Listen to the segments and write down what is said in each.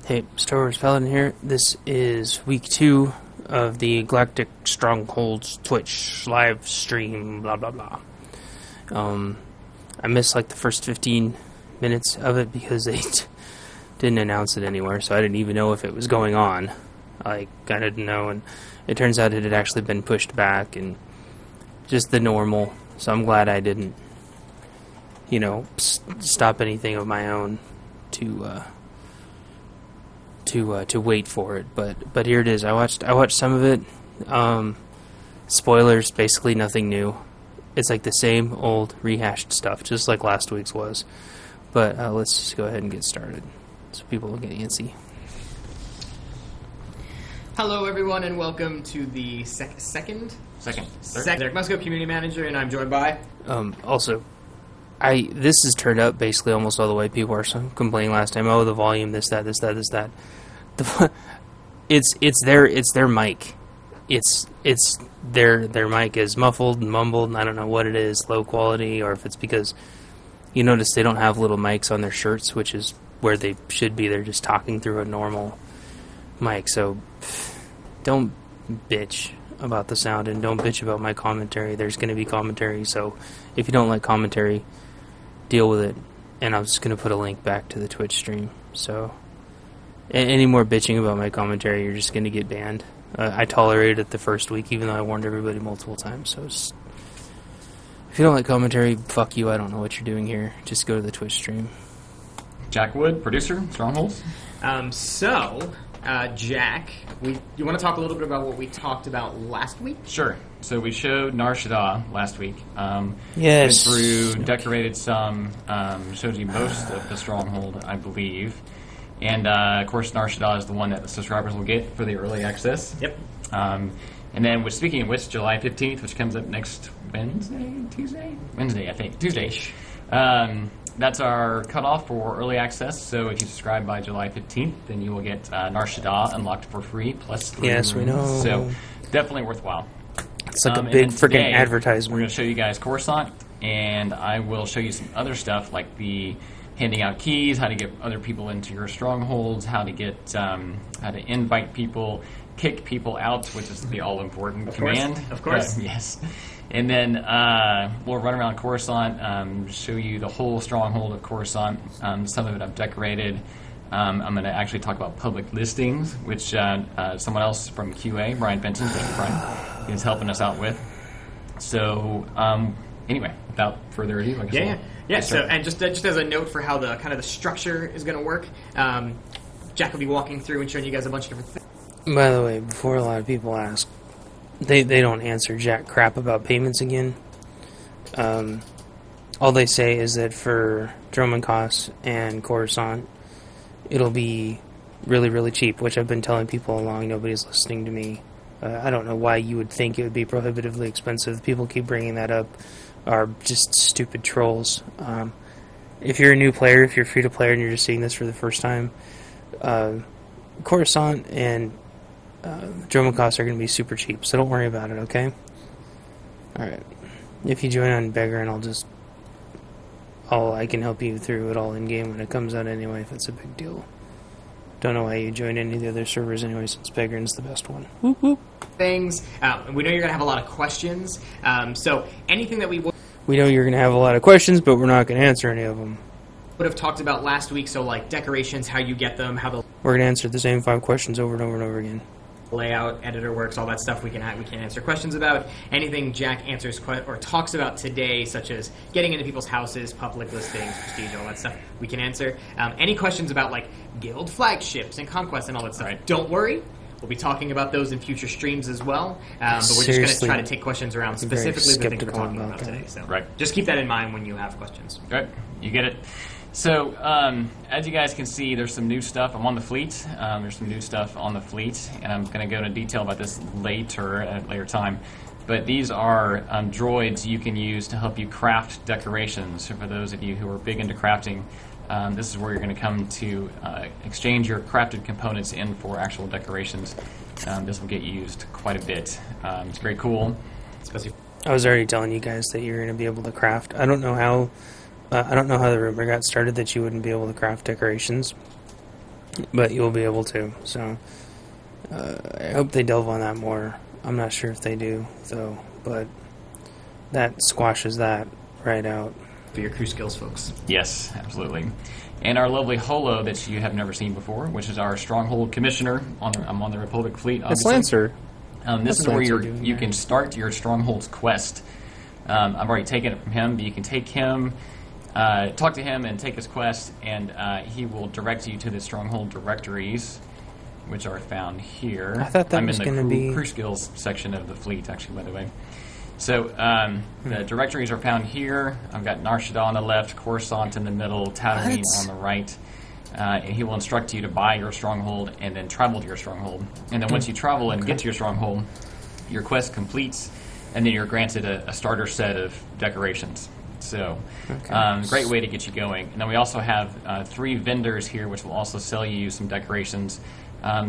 Hey, swtorPaladin here. This is week 2 of the Galactic Strongholds Twitch live stream, blah blah blah. I missed like the first 15 minutes of it because they didn't announce it anywhere, so I didn't even know if it was going on. I didn't know, and it turns out it had actually been pushed back, and just the normal. So I'm glad I didn't, stop anything of my own to wait for it, but here it is. I watched some of it. Spoilers, basically nothing new. It's like the same old rehashed stuff, just like last week's was. But let's just go ahead and get started, so people will get antsy. Hello, everyone, and welcome to the second Derek Musco, Community Manager, and I'm joined by. Also, this has turned up basically almost all the way. People are complaining last time. Oh, the volume, this, that. It's their mic. It's their mic is muffled and mumbled, and I don't know what it is, low quality, or if it's because you notice they don't have little mics on their shirts, which is where they should be. They're just talking through a normal mic. So don't bitch about the sound, and don't bitch about my commentary. There's going to be commentary, so if you don't like commentary, deal with it. And I'm just going to put a link back to the Twitch stream. So any more bitching about my commentary, you're just going to get banned. I tolerated it the first week, even though I warned everybody multiple times. So if you don't like commentary, fuck you. I don't know what you're doing here. Just go to the Twitch stream. Jack Wood, producer, Strongholds. Jack, you want to talk a little bit about what we talked about last week? Sure. So we showed Nar Shaddaa last week. Yes. Went through, decorated some, showed you most of the Stronghold, I believe. And, of course, Nar Shaddaa is the one that the subscribers will get for the early access. Yep. And then, speaking of which, July 15th, which comes up next Tuesday, I think. Tuesday. That's our cutoff for early access, so if you subscribe by July 15th, then you will get Nar Shaddaa unlocked for free, plus 3 rooms. We know. So, definitely worthwhile. It's like a big freaking advertisement. We're going to show you guys Coruscant, and I will show you some other stuff, like the handing out keys, how to get other people into your strongholds, how to get, how to invite people, kick people out, which is the all-important command. Of course. Yes. And then we'll run around Coruscant, show you the whole stronghold of Coruscant. Some of it I've decorated. I'm going to actually talk about public listings, which someone else from QA, Brian Benson, thank you, Brian, is helping us out with. So anyway, without further ado, I guess Yeah. So, and just as a note for how the kind of the structure is going to work, Jack will be walking through and showing you guys a bunch of different things. By the way, before a lot of people ask, they don't answer jack crap about payments again. All they say is that for Dromund Kaas and Coruscant, it'll be really, really cheap, which I've been telling people along. Nobody's listening to me. I don't know why you would think it would be prohibitively expensive. People keep bringing that up, are just stupid trolls. If you're a new player, if you're free to play and you're just seeing this for the first time, Coruscant and Dromund Kaas are going to be super cheap, so don't worry about it, okay? Alright. If you join on Beggar, and I can help you through it all in-game when it comes out anyway, if it's a big deal. Don't know why you joined any of the other servers anyway, since Beggar's the best one. Whoop whoop. Things. We know you're going to have a lot of questions, so anything that we know you're going to have a lot of questions, but we're not going to answer any of them. would have talked about last week, so like decorations, how you get them, how the We're going to answer the same 5 questions over and over and over again. layout, editor works, all that stuff we can answer questions about. Anything Jack answers or talks about today, such as getting into people's houses, public listings, prestige, all that stuff, we can answer. Any questions about like guild flagships and conquests and all that stuff, don't worry. We'll be talking about those in future streams as well. But we're just going to try to take questions around specifically the things we're talking about today. So just keep that in mind when you have questions. Right, you get it. So, as you guys can see, there's some new stuff. I'm on the fleet. There's some new stuff on the fleet, and I'm going to go into detail about this later, at a later time. But these are droids you can use to help you craft decorations. So for those of you who are big into crafting, this is where you're going to come to exchange your crafted components in for actual decorations. This will get used quite a bit. It's very cool. I was already telling you guys that you're going to be able to craft. I don't know how the rumor got started that you wouldn't be able to craft decorations. but you'll be able to. So I hope they delve on that more. I'm not sure if they do, though, but that squashes that right out. For your crew skills, folks. Yes, absolutely. And our lovely holo that you have never seen before, which is our Stronghold Commissioner. I'm on the Republic fleet, obviously. It's Lancer. This is where you can start your Stronghold's quest. I've already taken it from him, but you can take him, talk to him and take his quest, and he will direct you to the Stronghold directories, which are found here. I thought that was going to be... crew skills section of the fleet, actually, by the way. So the directories are found here. I've got Nar Shaddaa on the left, Coruscant in the middle, Tatooine on the right. And he will instruct you to buy your stronghold and then travel to your stronghold. And then once you travel and get to your stronghold, your quest completes, and then you're granted a starter set of decorations. So great way to get you going. And then we also have 3 vendors here which will also sell you some decorations.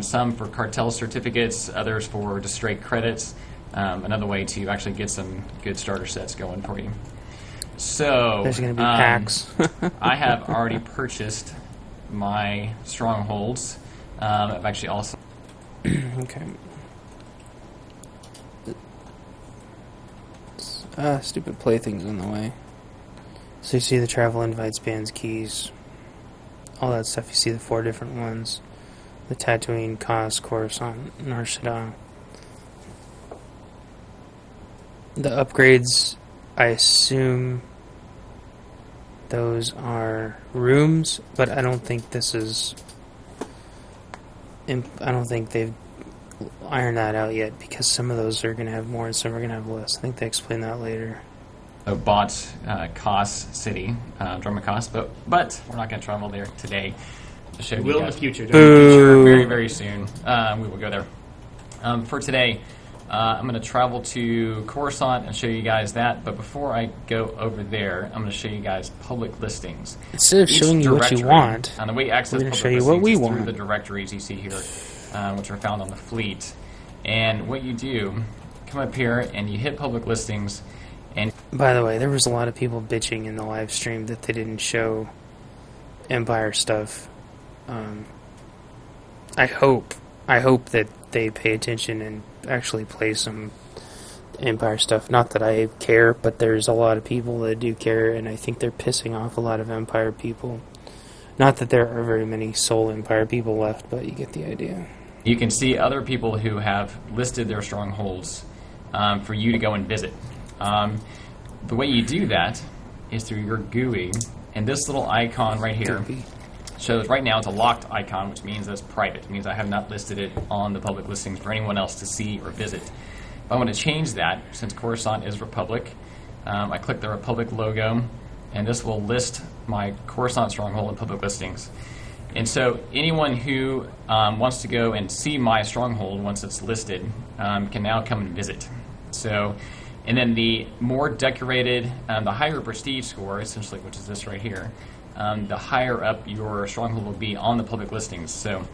Some for cartel certificates, others for just straight credits. Another way to actually get some good starter sets going for you. So there's going to be packs. I have already purchased my strongholds. I've actually also... Okay. Stupid playthings in the way. So you see the travel invites, bands, keys, all that stuff. You see the 4 different ones. The Tatooine, Kaas, Coruscant, Nar Shaddaa. The upgrades, I assume those are rooms, but I don't think this is... I don't think they've ironed that out yet, because some of those are going to have more and some are going to have less. I think they explain that later. I bought Kaas City, Dromund Kaas, but we're not going to travel there today. We will in the future. Very, very soon. We will go there. For today, I'm going to travel to Coruscant and show you guys that. But before I go over there, I'm going to show you guys public listings. Instead of showing you what you want, and the way you access we're going to public show you what we listings is want. through the directories you see here, which are found on the fleet. And what you do, come up here and you hit public listings. And by the way, there was a lot of people bitching in the live stream that they didn't show Empire stuff. I hope that they pay attention and actually play some Empire stuff. Not that I care, but there's a lot of people that do care, and I think they're pissing off a lot of Empire people. Not that there are very many sole Empire people left, but you get the idea. You can see other people who have listed their strongholds for you to go and visit. The way you do that is through your GUI, and this little icon right here shows right now it's a locked icon, which means it's private. It means I have not listed it on the public listings for anyone else to see or visit. If I want to change that, since Coruscant is Republic, I click the Republic logo, and this will list my Coruscant stronghold in public listings. And so anyone who wants to go and see my stronghold once it's listed can now come and visit. So, and then the more decorated, the higher prestige score, essentially, which is this right here, the higher up your stronghold will be on the public listings. So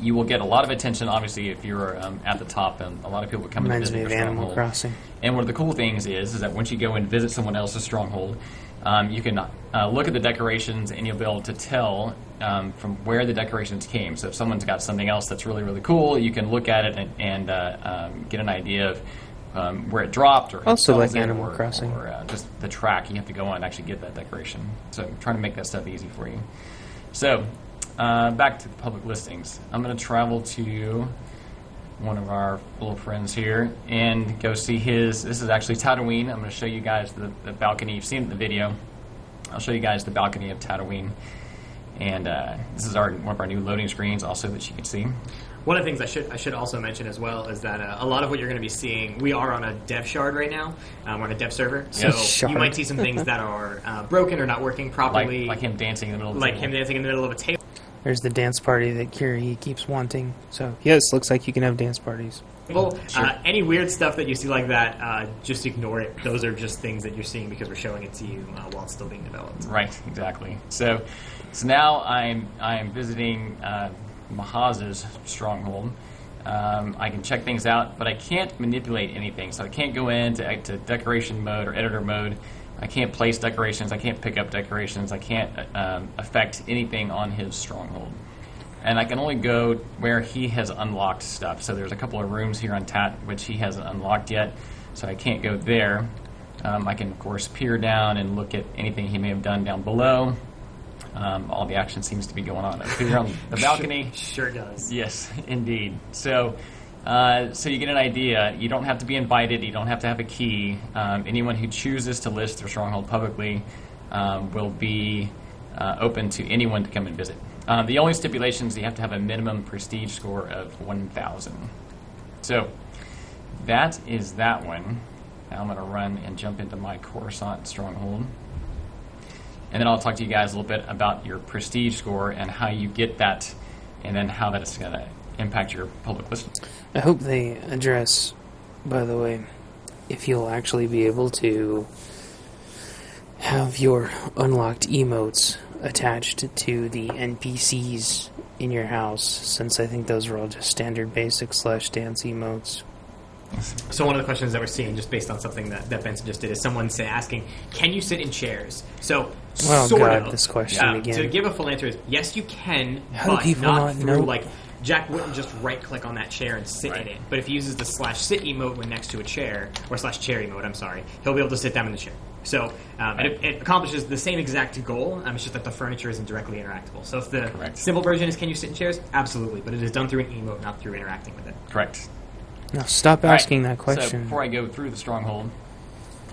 you will get a lot of attention, obviously, if you're at the top, and a lot of people come and visit your stronghold. Reminds me of Animal Crossing. And one of the cool things is that once you go and visit someone else's stronghold, you can look at the decorations and you'll be able to tell from where the decorations came. So if someone's got something else that's really, really cool, you can look at it and get an idea of where it dropped, or also like Animal Crossing, or just the track you have to go on and actually get that decoration. So I'm trying to make that stuff easy for you. So back to the public listings. I'm going to travel to one of our little friends here and go see his. This is actually Tatooine. I'm going to show you guys the balcony. You've seen it in the video. I'll show you guys the balcony of Tatooine. And this is one of our new loading screens also that you can see. One of the things I should also mention as well is that a lot of what you're going to be seeing, we are on a dev shard right now. We're on a dev server, so you might see some things that are broken or not working properly. Like him dancing in the middle of a table. There's the dance party that Kiri keeps wanting. So yes, looks like you can have dance parties. Well, any weird stuff that you see like that, just ignore it. Those are just things that you're seeing because we're showing it to you while it's still being developed. Right, exactly. So now I'm visiting Mahaz's stronghold. I can check things out, but I can't manipulate anything. So I can't go into decoration mode or editor mode. I can't place decorations. I can't pick up decorations. I can't affect anything on his stronghold. and I can only go where he has unlocked stuff. So there's a couple of rooms here on Tat which he hasn't unlocked yet, so I can't go there. I can, of course, peer down and look at anything he may have done down below. All the action seems to be going on up here on the balcony. Sure does. Yes, indeed. So you get an idea. You don't have to be invited. You don't have to have a key. Anyone who chooses to list their stronghold publicly will be open to anyone to come and visit. The only stipulations, you have to have a minimum prestige score of 1,000. So that is that one. Now I'm going to run and jump into my Coruscant stronghold. And then I'll talk to you guys a little bit about your prestige score and how you get that, and then how that's going to impact your public listing. I hope they address, by the way, if you'll actually be able to have your unlocked emotes attached to the NPCs in your house, since I think those are all just standard basic / dance emotes. So one of the questions that we're seeing, just based on something that Benson just did, is someone asking, can you sit in chairs? So, Oh sort God, of. this question again. To give a full answer is, yes, you can, How do but people not not through, know? like, Jack wouldn't just right-click on that chair and sit in it. But if he uses the /sit emote when next to a chair, or /chair emote, I'm sorry, he'll be able to sit down in the chair. So it accomplishes the same exact goal, it's just that the furniture isn't directly interactable. So if the simple version is, can you sit in chairs? Absolutely, but it is done through an emote, not through interacting with it. Correct. Now stop asking that question. So before I go through the stronghold,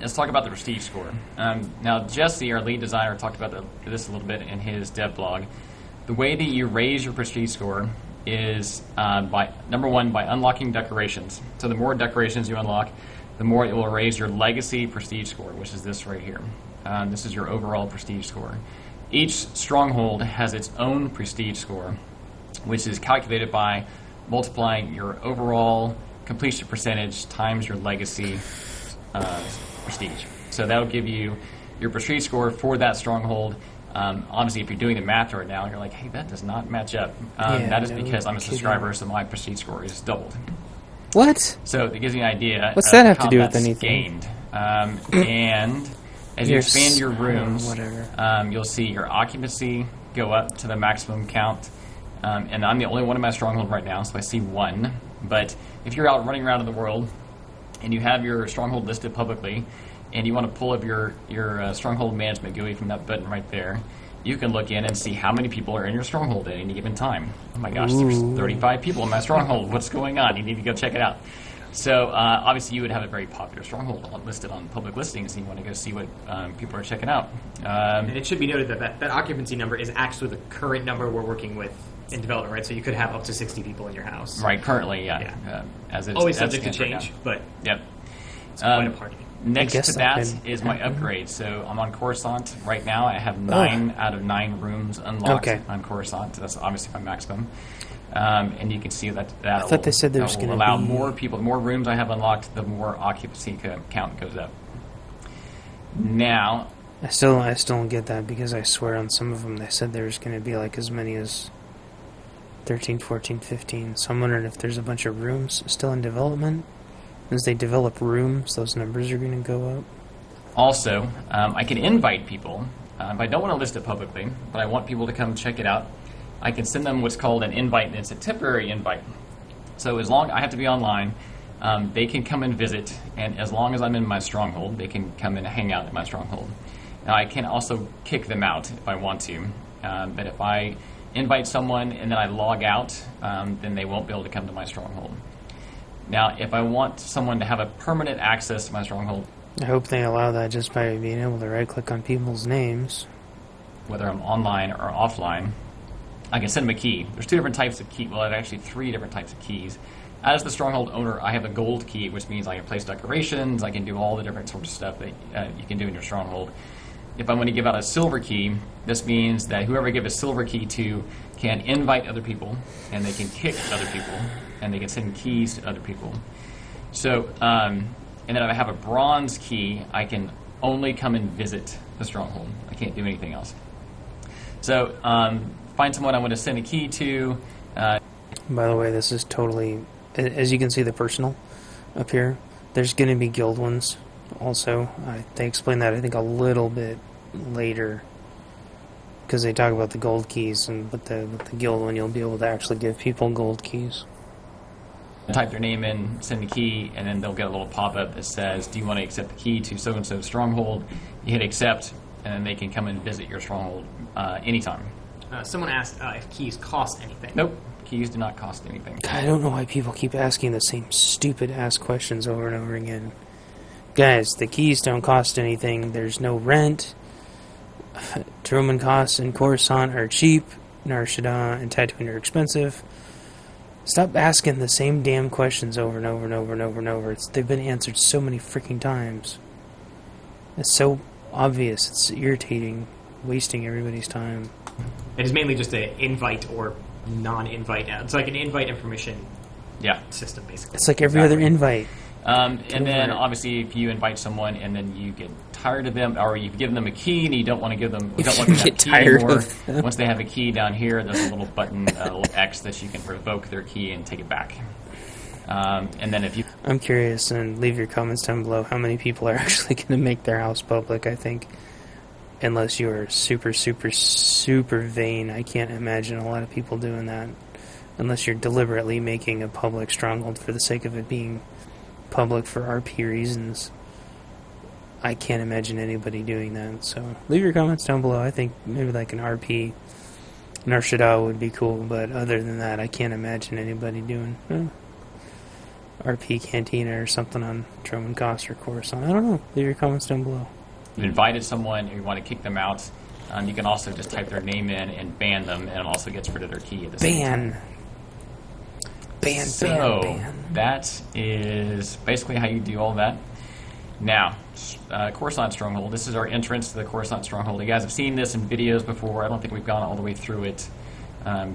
let's talk about the prestige score. Now Jesse, our lead designer, talked about this a little bit in his dev blog. The way that you raise your prestige score is by, number one, by unlocking decorations. So the more decorations you unlock, the more it will raise your legacy prestige score, which is this right here. This is your overall prestige score. Each stronghold has its own prestige score, which is calculated by multiplying your overall completion percentage times your legacy prestige. So that'll give you your prestige score for that stronghold. Obviously, if you're doing the math right now, you're like, hey, that does not match up. That is because I'm a subscriber, so my prestige score is doubled. What? So it gives you an idea. What's that have how to do with that's anything? Gained. And as you expand your rooms, you'll see your occupancy go up to the maximum count. And I'm the only one in my stronghold right now, so I see 1. But if you're out running around in the world and you have your stronghold listed publicly, and you want to pull up your stronghold management GUI from that button right there, you can look in and see how many people are in your stronghold at any given time. Oh my gosh, there's 35 people in my stronghold. What's going on? You need to go check it out. So obviously you would have a very popular stronghold listed on public listings, and you want to go see what people are checking out. And it should be noted that occupancy number is actually the current number we're working with in development, right? So you could have up to 60 people in your house. Right, currently, yeah. As it's always subject to change, but yep. It's quite a party. Next to that is my upgrade. So I'm on Coruscant right now. I have 9 out of 9 rooms unlocked on Coruscant. So that's obviously my maximum. And you can see that I thought they said there was going to allow be more people. The more rooms I have unlocked, the more occupancy count goes up. Now, I still don't get that, because I swear on some of them they said there's going to be like as many as 13, 14, 15. So I'm wondering if there's a bunch of rooms still in development. As they develop rooms, those numbers are going to go up. Also, I can invite people. I don't want to list it publicly, but I want people to come check it out. I can send them what's called an invite, and it's a temporary invite. So as long I have to be online, they can come and visit, and as long as I'm in my stronghold, they can come and hang out in my stronghold. Now, I can also kick them out if I want to, but if I invite someone and then I log out, then they won't be able to come to my stronghold. Now, if I want someone to have a permanent access to my stronghold, I hope they allow that just by being able to right-click on people's names. Whether I'm online or offline, I can send them a key. There's 2 different types of key. Well, actually 3 different types of keys. As the stronghold owner, I have a gold key, which means I can place decorations, I can do all the different sorts of stuff that you can do in your stronghold. If I'm going to give out a silver key, this means that whoever I give a silver key to can invite other people, and they can kick other people, and they can send keys to other people. So, and then if I have a bronze key, I can only come and visit the stronghold. I can't do anything else. So, find someone I want to send a key to. By the way, this is totally, as you can see the personal up here, there's going to be guild ones also. They explain that, I think, a little bit later because they talk about the gold keys, and with the guild one, you'll be able to actually give people gold keys. Type their name in, send a key, and then they'll get a little pop-up that says, do you want to accept the key to so-and-so stronghold? You hit accept, and then they can come and visit your stronghold anytime. Someone asked if keys cost anything. Nope, keys do not cost anything. God, I don't know why people keep asking the same stupid-ass questions over and over again. Guys, the keys don't cost anything. There's no rent. Dromund Kaas and Coruscant are cheap. Nar Shaddaa and Tatooine are expensive. Stop asking the same damn questions over and over and over and over and over. They've been answered so many freaking times. It's so obvious. It's irritating. Wasting everybody's time. It is mainly just an invite or non-invite. It's like an invite information system, basically. It's like every other invite. And then, obviously, if you invite someone and then you get tired of them, or you've given them a key and you don't want to give them, don't want them to have a key anymore, once they have a key down here, there's a little button, a little X that you can revoke their key and take it back. And then if you... I'm curious, and leave your comments down below, how many people are actually going to make their house public. I think, unless you are super, super, super vain, I can't imagine a lot of people doing that. Unless you're deliberately making a public stronghold for the sake of it being public for RP reasons. I can't imagine anybody doing that. So leave your comments down below. I think maybe like an RP Nar Shaddaa would be cool, but other than that, I can't imagine anybody doing RP Cantina or something on Dromund Kaas or Coruscant. I don't know. Leave your comments down below. You've invited someone and you want to kick them out, you can also just type their name in and ban them, and it also gets rid of their key at the same time. Ban. That is basically how you do all that. Now, Coruscant Stronghold. This is our entrance to the Coruscant Stronghold. You guys have seen this in videos before. I don't think we've gone all the way through it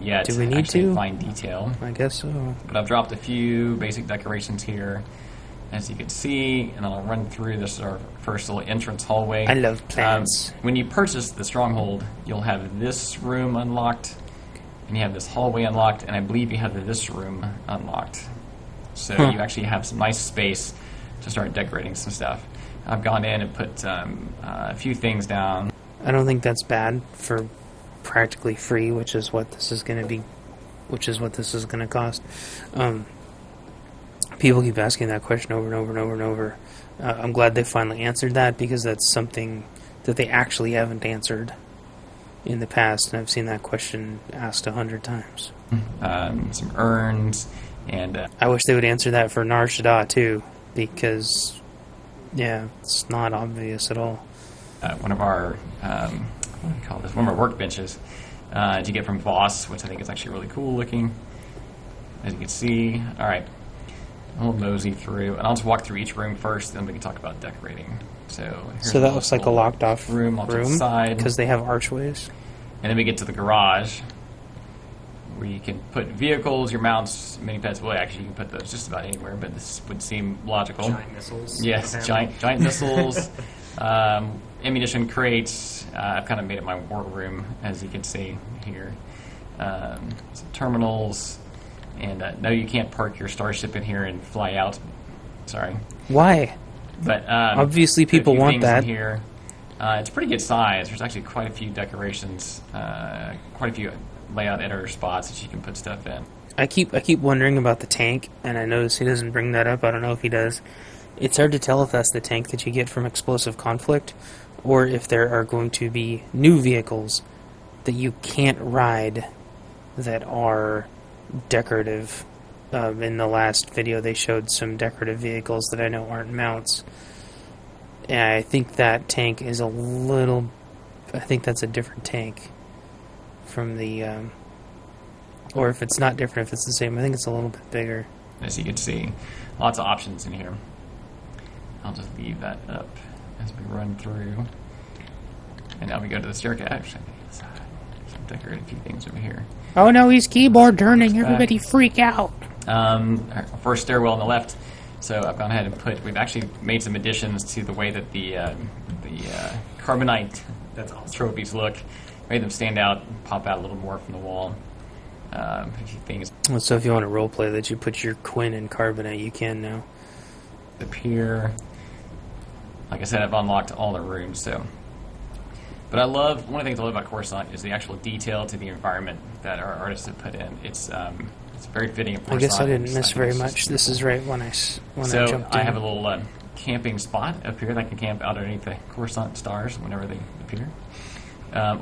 yet. Do we need to? In fine detail. I guess so. But I've dropped a few basic decorations here, as you can see, and I'll run through. This is our first little entrance hallway. I love plants. When you purchase the Stronghold, you'll have this room unlocked, and you have this hallway unlocked, and I believe you have this room unlocked. So you actually have some nice space to start decorating some stuff. I've gone in and put a few things down. I don't think that's bad for practically free, which is what this is going to be, which is what this is going to cost. People keep asking that question over and over and over and over. I'm glad they finally answered that, because that's something that they actually haven't answered in the past, and I've seen that question asked 100 times. Some urns, and I wish they would answer that for Nar Shaddaa too, because it's not obvious at all. One of our what do you call this? One of our workbenches to get from Voss, which I think is actually really cool looking. As you can see, all right, I'll mosey through, and I'll just walk through each room first, then we can talk about decorating. So that looks like a locked off room off to the side, because they have archways. And then we get to the garage, where you can put vehicles, your mounts, mini pets. Well, actually, you can put those just about anywhere, but this would seem logical. Giant missiles. Yes, giant missiles, ammunition crates. I've kind of made it my war room, as you can see here. Some terminals, and no, you can't park your starship in here and fly out. Sorry. Why? But obviously, people want that. In here. It's a pretty good size. There's actually quite a few decorations, quite a few layout editor spots that you can put stuff in. I keep wondering about the tank, and I notice he doesn't bring that up. I don't know if he does. It's hard to tell if that's the tank that you get from Explosive Conflict, or if there are going to be new vehicles that you can't ride that are decorative. In the last video, they showed some decorative vehicles that I know aren't mounts. And I think that tank is a little... I think that's a different tank from the... or if it's not different, if it's the same, I think it's a little bit bigger. As you can see, lots of options in here. I'll just leave that up as we run through. And now we go to the staircase. Actually, so decorate a few things over here. Oh no, he's keyboard turning. Everybody freak out. First stairwell on the left. So I've gone ahead and we've actually made some additions to the way that the carbonite trophies look. Made them stand out, pop out a little more from the wall. A few things. Well, so if you want to roleplay that you put your Quinn in carbonite, you can now. Up here. Like I said, I've unlocked all the rooms, so. But I love, one of the things I love about Coruscant is the actual detail to the environment that our artists have put in. It's very fitting of Coruscant. I guess I didn't miss very much. This is right when I jumped in. I have a little camping spot up here that I can camp out underneath the Coruscant stars whenever they appear.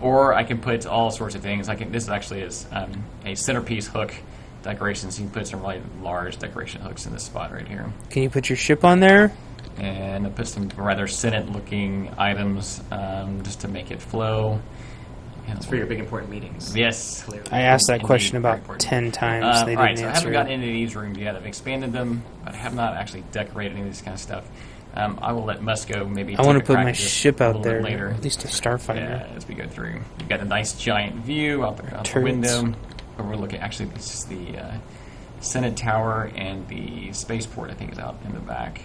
Or I can put all sorts of things. This actually is a centerpiece hook decoration, so you can put some really large decoration hooks in this spot right here. Can you put your ship on there? And I'll put some rather Senate-looking items just to make it flow. It's for your big important meetings. Yes. Clearly. I asked that question about 10 times. They didn't Alright, so I answer haven't gotten it. into these rooms yet. I've expanded them, but I have not actually decorated any of this kind of stuff. I will let Musco maybe I want take to a put crack my at this ship a out little bit there, later. at least a starfighter. Yeah, as we go through. You've got a nice giant view out the window. Overlooking, actually, this is the Senate Tower and the spaceport, I think, is out in the back.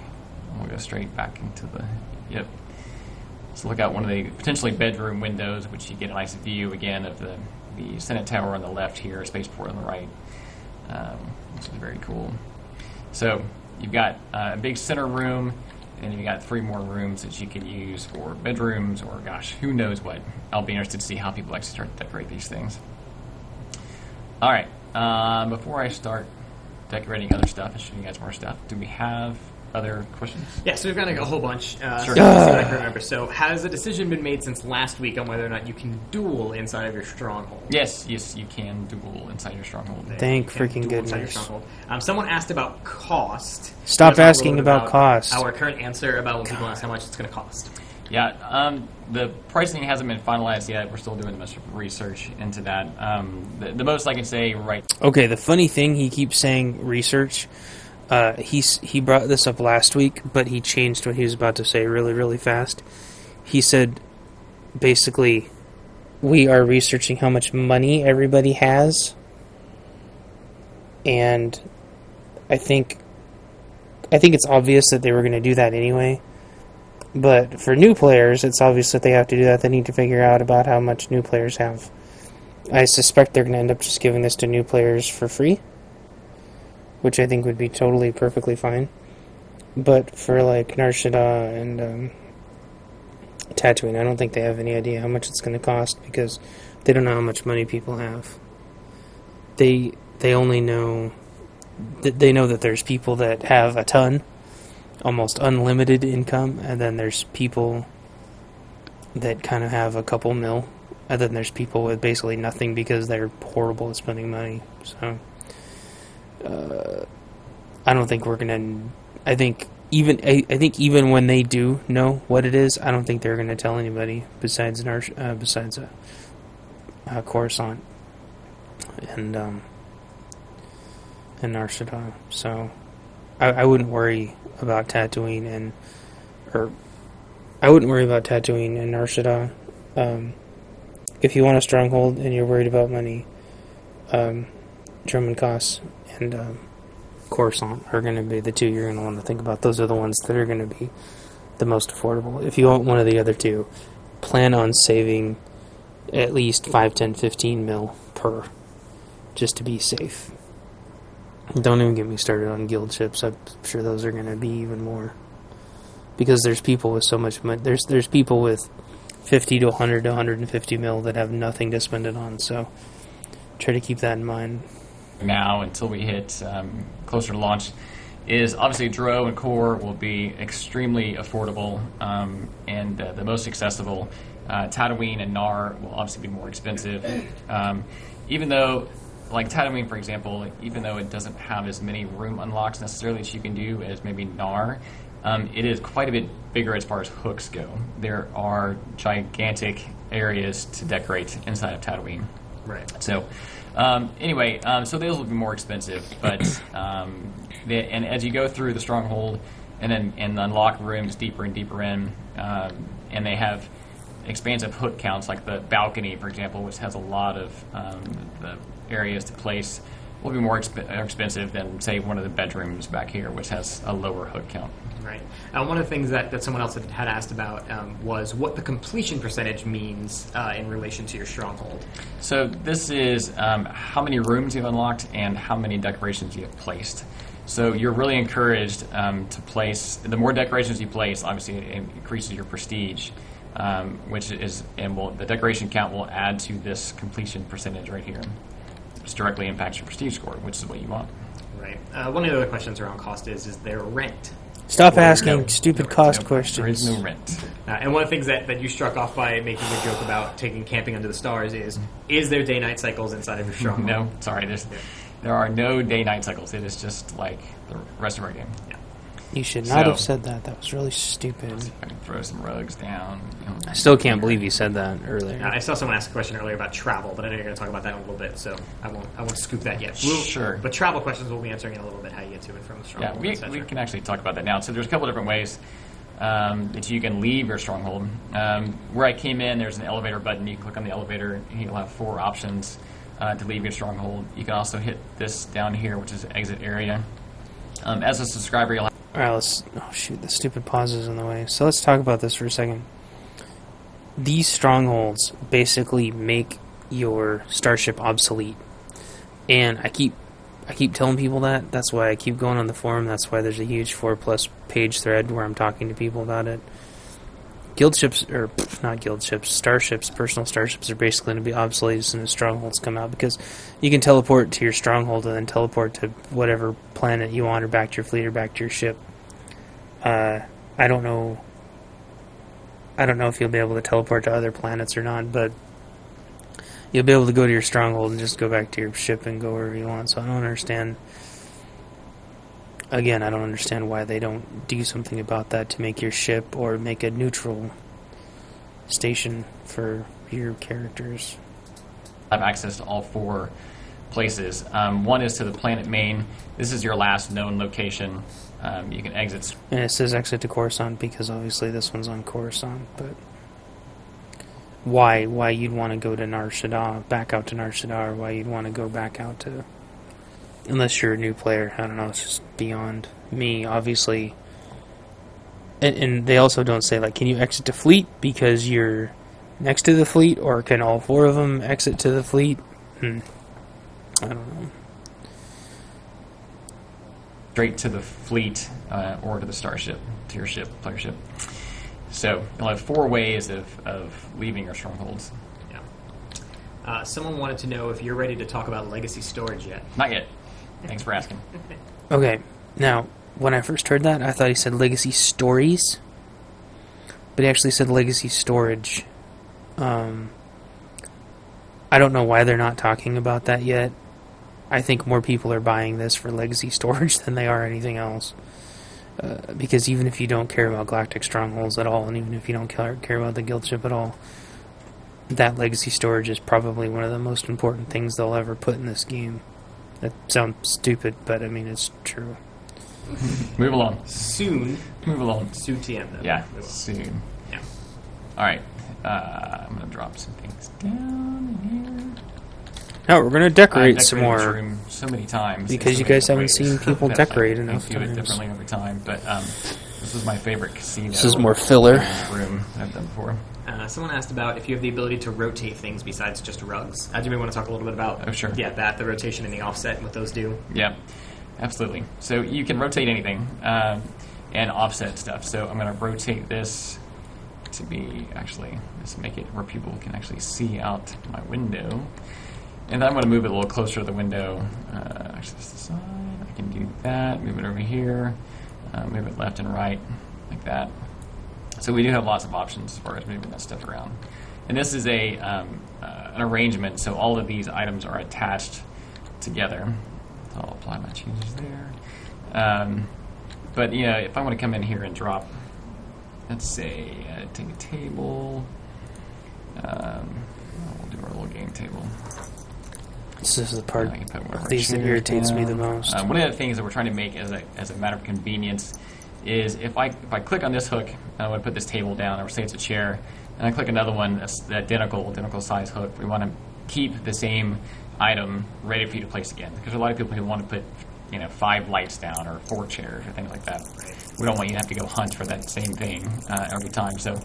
We'll go straight back into the... Yep. So look out one of the potentially bedroom windows, which you get a nice view, again, of the Senate Tower on the left here, spaceport on the right. Which is very cool. So you've got a big center room, and you've got 3 more rooms that you can use for bedrooms, or gosh, who knows what. I'll be interested to see how people actually start to decorate these things. All right, before I start decorating other stuff and showing you guys more stuff, do we have other questions? Yeah, so we've got a whole bunch. Sure. See what I can remember. So, has a decision been made since last week on whether or not you can duel inside of your stronghold? Yes, you can duel inside your stronghold. Thank You can freaking duel inside your goodness. stronghold. Someone asked about cost. Stop Let's talk a asking little bit about cost. Our current answer about when people ask how much it's going to cost. Yeah, the pricing hasn't been finalized yet. We're still doing a bunch of research into that. The most I can say right... Okay, the funny thing, he keeps saying research. He brought this up last week, but he changed what he was about to say really, really fast. He said, basically, we are researching how much money everybody has, and I think it's obvious that they were going to do that anyway. But for new players, it's obvious that they have to do that. They need to figure out about how much new players have. I suspect they're going to end up just giving this to new players for free, which I think would be totally perfectly fine. But for like Nar Shaddaa and Tatooine, I don't think they have any idea how much it's going to cost because they don't know how much money people have. They only know that they know that there's people that have a ton, almost unlimited income, and then there's people that kind of have a couple mil, and then there's people with basically nothing because they're horrible at spending money. So I don't think we're gonna. I think even when they do know what it is, I don't think they're gonna tell anybody besides Coruscant and Nar Shaddaa. So I wouldn't worry about Tatooine I wouldn't worry about Tatooine and Nar Shaddaa. If you want a stronghold and you're worried about money, Dromund Kaas and Coruscant are going to be the two you're going to want to think about. Those are the ones that are going to be the most affordable. If you want one of the other two, plan on saving at least 5, 10, 15 mil per, just to be safe. Don't even get me started on guild ships. I'm sure those are going to be even more. Because there's people with so much money. There's people with 50 to 100 to 150 mil that have nothing to spend it on. So try to keep that in mind. Now, until we hit closer to launch, is obviously Dro and Core will be extremely affordable and the most accessible. Tatooine and Nar will obviously be more expensive. Even though, like Tatooine, for example, even though it doesn't have as many room unlocks necessarily as you can do as maybe Nar, it is quite a bit bigger as far as hooks go. There are gigantic areas to decorate inside of Tatooine. Right. So, anyway, so those will be more expensive, but and as you go through the stronghold and unlock rooms deeper and deeper in, and they have expansive hook counts, like the balcony, for example, which has a lot of the areas to place, will be more expensive than, say, one of the bedrooms back here, which has a lower hook count. Right. One of the things that someone else had asked about was what the completion percentage means in relation to your stronghold. So this is how many rooms you've unlocked and how many decorations you have placed. So you're really encouraged to place, the more decorations you place, obviously it increases your prestige. which is, and the decoration count will add to this completion percentage right here, which directly impacts your prestige score, which is what you want. Right. One of the other questions around cost is there rent? Stop Or asking no? stupid cost There questions. is no rent. And one of the things that you struck off by making a joke about taking camping under the stars is there day-night cycles inside of your stronghold? No, sorry, there are no day-night cycles. It is just like the rest of our game. Yeah. You should not So- have said that. That was really stupid. I can throw some rugs down. I still can't believe you said that earlier. I saw someone ask a question earlier about travel, but I know you're going to talk about that in a little bit, so I won't scoop that yet. Sure. But travel questions we'll be answering in a little bit, how you get to it from the Yeah, stronghold. we can actually talk about that now. So there's a couple different ways that you can leave your stronghold. Where I came in, there's an elevator button. You click on the elevator, and you'll have 4 options to leave your stronghold. You can also hit this down here, which is exit area. As a subscriber, you'll have... Alright, oh shoot, the stupid pause is in the way. So let's talk about this for a second. These strongholds basically make your starship obsolete. And I keep telling people that. That's why I keep going on the forum. That's why there's a huge 4+ page thread where I'm talking to people about it. Guild ships, or not guild ships, starships, personal starships are basically going to be obsolete as soon as strongholds come out, because you can teleport to your stronghold and then teleport to whatever planet you want, or back to your fleet, or back to your ship. I don't know if you'll be able to teleport to other planets or not, but you'll be able to go to your stronghold and just go back to your ship and go wherever you want. So I don't understand. Again, I don't understand why they don't do something about that to make your ship, or make a neutral station for your characters. have access to all 4 places. One is to the planet main. This is your last known location. You can exit. And it says exit to Coruscant because obviously this one's on Coruscant, but why you'd want to go to Nar Shaddaa, back out to Nar Shaddaa, or why you'd want to go back out to, unless you're a new player, I don't know, it's just beyond me, obviously. And they also don't say, like, can you exit to fleet because you're next to the fleet, or can all 4 of them exit to the fleet? I don't know. Straight to the fleet or to the starship, to your ship, player ship. So you'll have 4 ways of leaving your strongholds. Yeah. Someone wanted to know if you're ready to talk about legacy storage yet. Not yet. Thanks for asking. Okay, now, when I first heard that, I thought he said legacy stories, but he actually said legacy storage. I don't know why they're not talking about that yet. I think more people are buying this for legacy storage than they are anything else. Because even if you don't care about Galactic Strongholds at all, and even if you don't care about the guild ship at all, that legacy storage is probably one of the most important things they'll ever put in this game. That sounds stupid, but I mean, it's true. Move along. Soon. Move along. Soon TM, though. Yeah, We will. soon. Yeah. All right. I'm going to drop some things down here. Now we're going to decorate I've some decorated more. this room so many times. Because so you many guys haven't different ways seen people that decorate I enough do it times. differently every time. But this is my favorite casino. This is more filler. room that I've done before. Someone asked about if you have the ability to rotate things besides just rugs. Do you want to talk a little bit about? Oh, sure. Yeah, the rotation and the offset and what those do. Yeah, absolutely. So you can rotate anything and offset stuff. So I'm going to rotate this to be actually, let's make it where people can actually see out my window. And then I'm going to move it a little closer to the window. Actually, this side. I can do that. Move it over here. Move it left and right, like that. So we do have lots of options as far as moving that stuff around. And this is an arrangement, so all of these items are attached together. So I'll apply my changes there. But you know, if I want to come in here and drop, let's say, take a table. We'll do our little game table. This is the part I can put one of of our these that chairs irritates me the down. most. One of the things that we're trying to make as a matter of convenience is if I click on this hook, I want to put this table down, or say it's a chair, and I click another one that's the identical size hook. We want to keep the same item ready for you to place again, because there are a lot of people who want to put 5 lights down or 4 chairs or things like that. We don't want you to have to go hunt for that same thing every time. So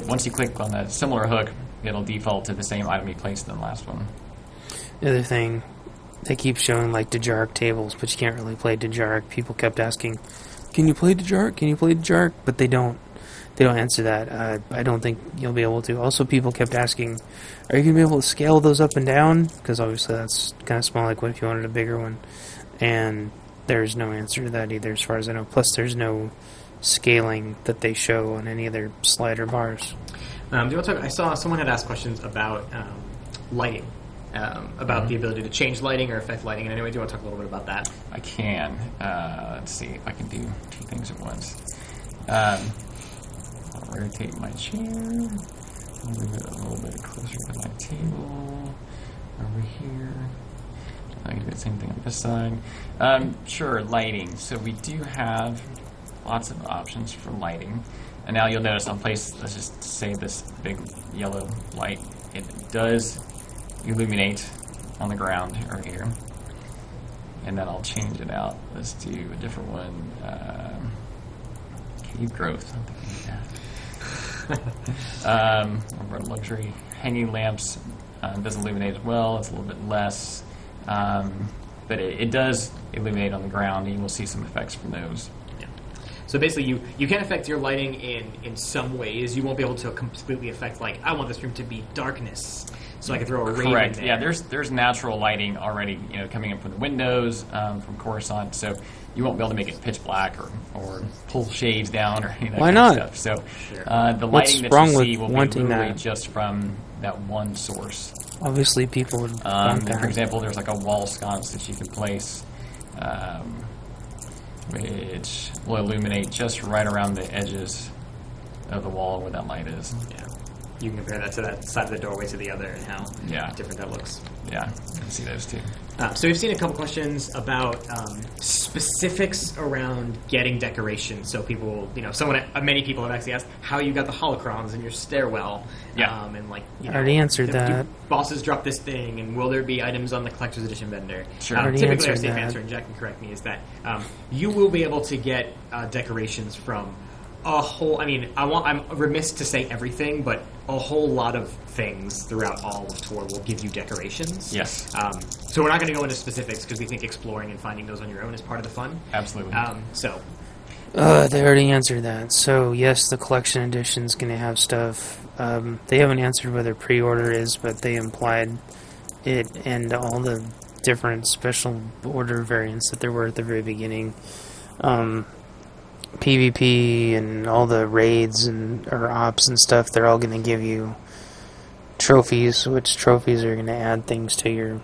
once you click on a similar hook, it'll default to the same item you placed in the last one. The other thing, they keep showing like Dejarik tables, but you can't really play Dejarik. People kept asking, can you play Dejarik? Can you play Dejarik? But they don't they don't answer that. I don't think you'll be able to. Also, people kept asking, are you going to be able to scale those up and down? Because obviously that's kind of small, like what if you wanted a bigger one? And there's no answer to that either, as far as I know. Plus, there's no scaling that they show on any of their slider bars. Do you want to talk? I saw someone had asked questions about lighting, about the ability to change lighting or affect lighting in any way. Do you want to talk a little bit about that? I can. Let's see if I can do two things at once. I'll rotate my chair. I'll move it a little bit closer to my table. Over here. I can do the same thing on this side. Sure, lighting. So we do have lots of options for lighting. And now you'll notice I'll place, let's just say this big yellow light. It does illuminate on the ground right here. And then I'll change it out. Let's do a different one. Cave growth. I'm thinking of that. Our luxury hanging lamps doesn't illuminate as well. It's a little bit less. But it does illuminate on the ground, and you will see some effects from those. So basically, you can affect your lighting in some ways. You won't be able to completely affect, like, I want this room to be darkness, so I can throw a raven Correct. there. Yeah, there's natural lighting already, coming in from the windows, from Coruscant. So you won't be able to make it pitch black or pull shades down or any of that Why kind not? of stuff. So Sure. the What's lighting that wrong you with see will be wanting literally that? just from that one source. Obviously, people would want that. For example, there's like a wall sconce that you can place, which will illuminate just right around the edges of the wall where that light is. Yeah. You can compare that to that side of the doorway to the other and how different that looks. Yeah, you can see those too. So we've seen a couple questions about specifics around getting decorations. So people, many people have actually asked how you got the holocrons in your stairwell. Yeah. And like, I already answered that. Do bosses drop this thing, and will there be items on the collector's edition vendor? Sure. Already Typically, our answered safe that. answer, and Jack can correct me, is that you will be able to get decorations from a whole. I mean, I'm remiss to say everything, but a whole lot of things throughout all of Tor will give you decorations. Yes. So we're not going to go into specifics because we think exploring and finding those on your own is part of the fun. Absolutely. They already answered that. So, yes, the collection edition's going to have stuff. They haven't answered whether pre-order is, but they implied it and all the different special order variants that there were at the very beginning. PvP and all the raids or ops and stuff, they're all going to give you trophies, which trophies are going to add things to your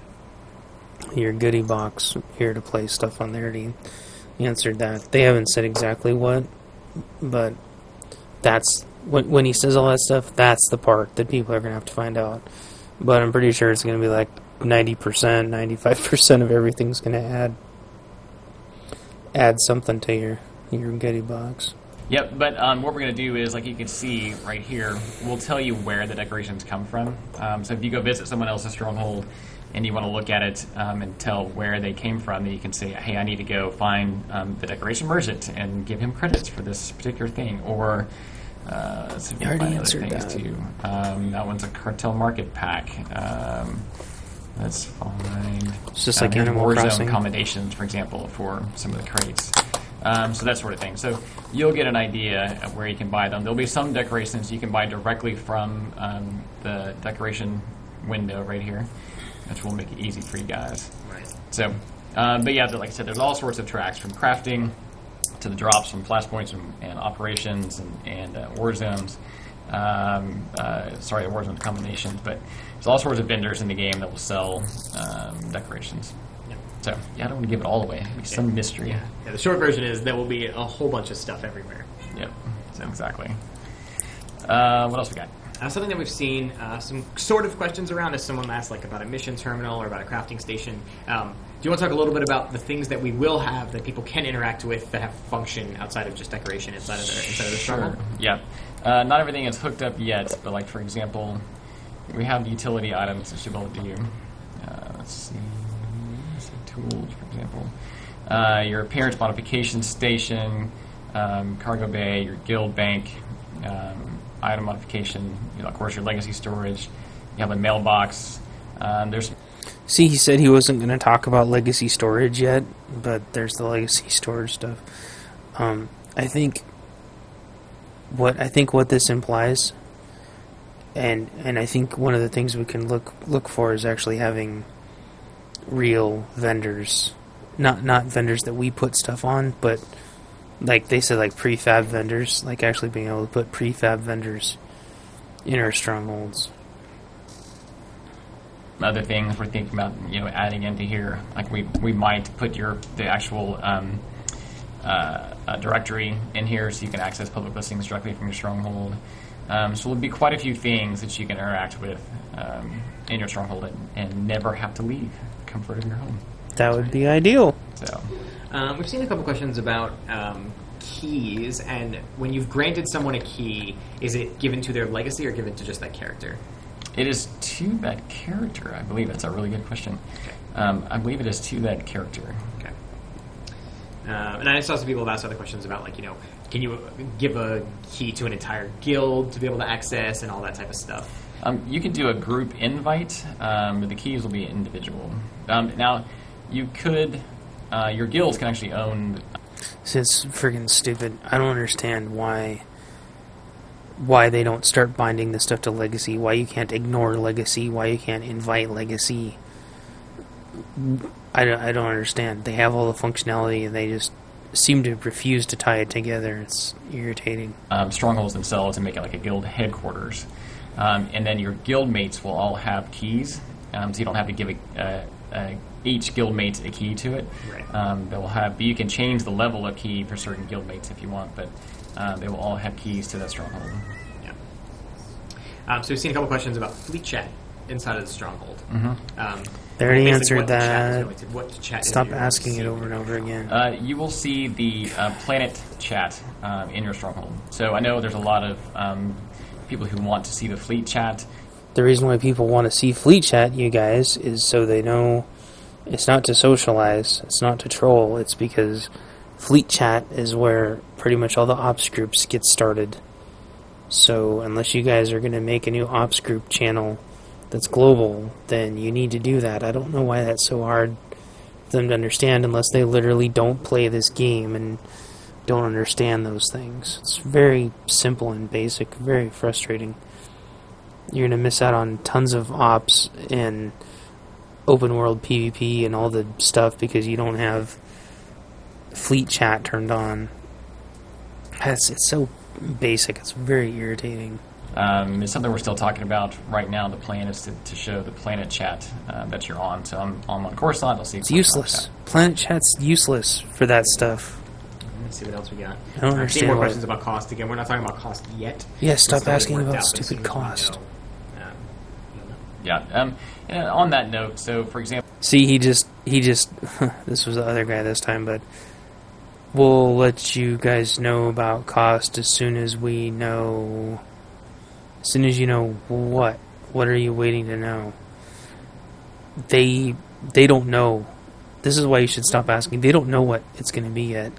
goodie box here to play stuff on there. He answered that. They haven't said exactly what, but that's when he says all that stuff, that's the part that people are going to have to find out. But I'm pretty sure it's going to be like 90%, 95% of everything's going to add something to your goodie box. Yep, but what we're going to do is, like you can see right here, we'll tell you where the decorations come from. So if you go visit someone else's stronghold and you want to look at it and tell where they came from, then you can say, hey, I need to go find the decoration merchant and give him credits for this particular thing. Or let's see if we can find other things too. That one's a cartel market pack. Let's find It's just like here's Animal Warzone Crossing. accommodations, for example, for some of the crates. So that sort of thing. So you'll get an idea of where you can buy them. There'll be some decorations you can buy directly from the decoration window right here, which will make it easy for you guys. Right. So, but yeah, like I said, there's all sorts of tracks from crafting to the drops from flashpoints and operations and war zones. War zone combinations, but there's all sorts of vendors in the game that will sell decorations. So, yeah, I don't want to give it all away. It'll be some mystery. Yeah, the short version is there will be a whole bunch of stuff everywhere. Yep, so exactly. What else we got? Something that we've seen some sort of questions around is someone asked like about a mission terminal or about a crafting station. Do you want to talk a little bit about the things that we will have that people can interact with that have function outside of just decoration inside of the stronghold? Yeah. Not everything is hooked up yet, but like for example, we have utility items that should be able to do. Let's see. Tools, for example. Your appearance modification station, cargo bay, your guild bank, item modification, of course your legacy storage. You have a mailbox. See, he said he wasn't going to talk about legacy storage yet, but there's the legacy storage stuff. I think what this implies, and I think one of the things we can look for is actually having real vendors, not vendors that we put stuff on, but like they said, like prefab vendors, like actually being able to put prefab vendors in our strongholds. Other things we're thinking about, adding into here, like we might put the actual directory in here so you can access public listings directly from your stronghold. So there'll be quite a few things that you can interact with in your stronghold and never have to leave the comfort of your home. That would be ideal. So we've seen a couple questions about keys, and when you've granted someone a key, is it given to their legacy or given to just that character? it is to that character, I believe. That's a really good question. Okay. I believe it is to that character. Okay. And I saw some people have asked other questions about, like, can you give a key to an entire guild to be able to access and all that type of stuff? You can do a group invite, but the keys will be individual. Now, you could, your guilds can actually own... It's friggin' stupid. I don't understand why they don't start binding this stuff to Legacy, why you can't ignore Legacy, why you can't invite Legacy. I don't understand. They have all the functionality and they just seem to refuse to tie it together. It's irritating. Strongholds themselves and make it like a guild headquarters. And then your guild mates will all have keys, so you don't have to give each guild mate a key to it. Right. They will have, but you can change the level of key for certain guild mates if you want, but they will all have keys to that stronghold. Yeah. So we've seen a couple questions about fleet chat inside of the stronghold. Mm-hmm. They already basically answered that. What the chat is Stop you're asking it receiving. over and over again. You will see the planet chat in your stronghold. So I know there's a lot of people who want to see the fleet chat. The reason why people want to see fleet chat, you guys, is so they know it's not to socialize, it's not to troll, it's because fleet chat is where pretty much all the ops groups get started. So unless you guys are going to make a new ops group channel that's global, then you need to do that. I don't know why that's so hard for them to understand unless they literally don't play this game and don't understand those things. It's very simple and basic, very frustrating. You're going to miss out on tons of ops and open world PvP and all the stuff because you don't have fleet chat turned on. It's so basic, it's very irritating. It's something we're still talking about right now. The plan is to show the planet chat that you're on. So I'm on Coruscant. I'll see. It's useless. Planet chat's useless for that stuff. Let's see what else we got. I don't I've understand seen more why- questions about cost. Again, we're not talking about cost yet. Yeah, stop It's not asking really worked about out, but as soon stupid as we cost. know, Yeah. And on that note, so for example, See, he just this was the other guy this time, but we'll let you guys know about cost as soon as we know. As soon as you know what? What are you waiting to know? They don't know. This is why you should stop asking. They don't know what it's going to be yet.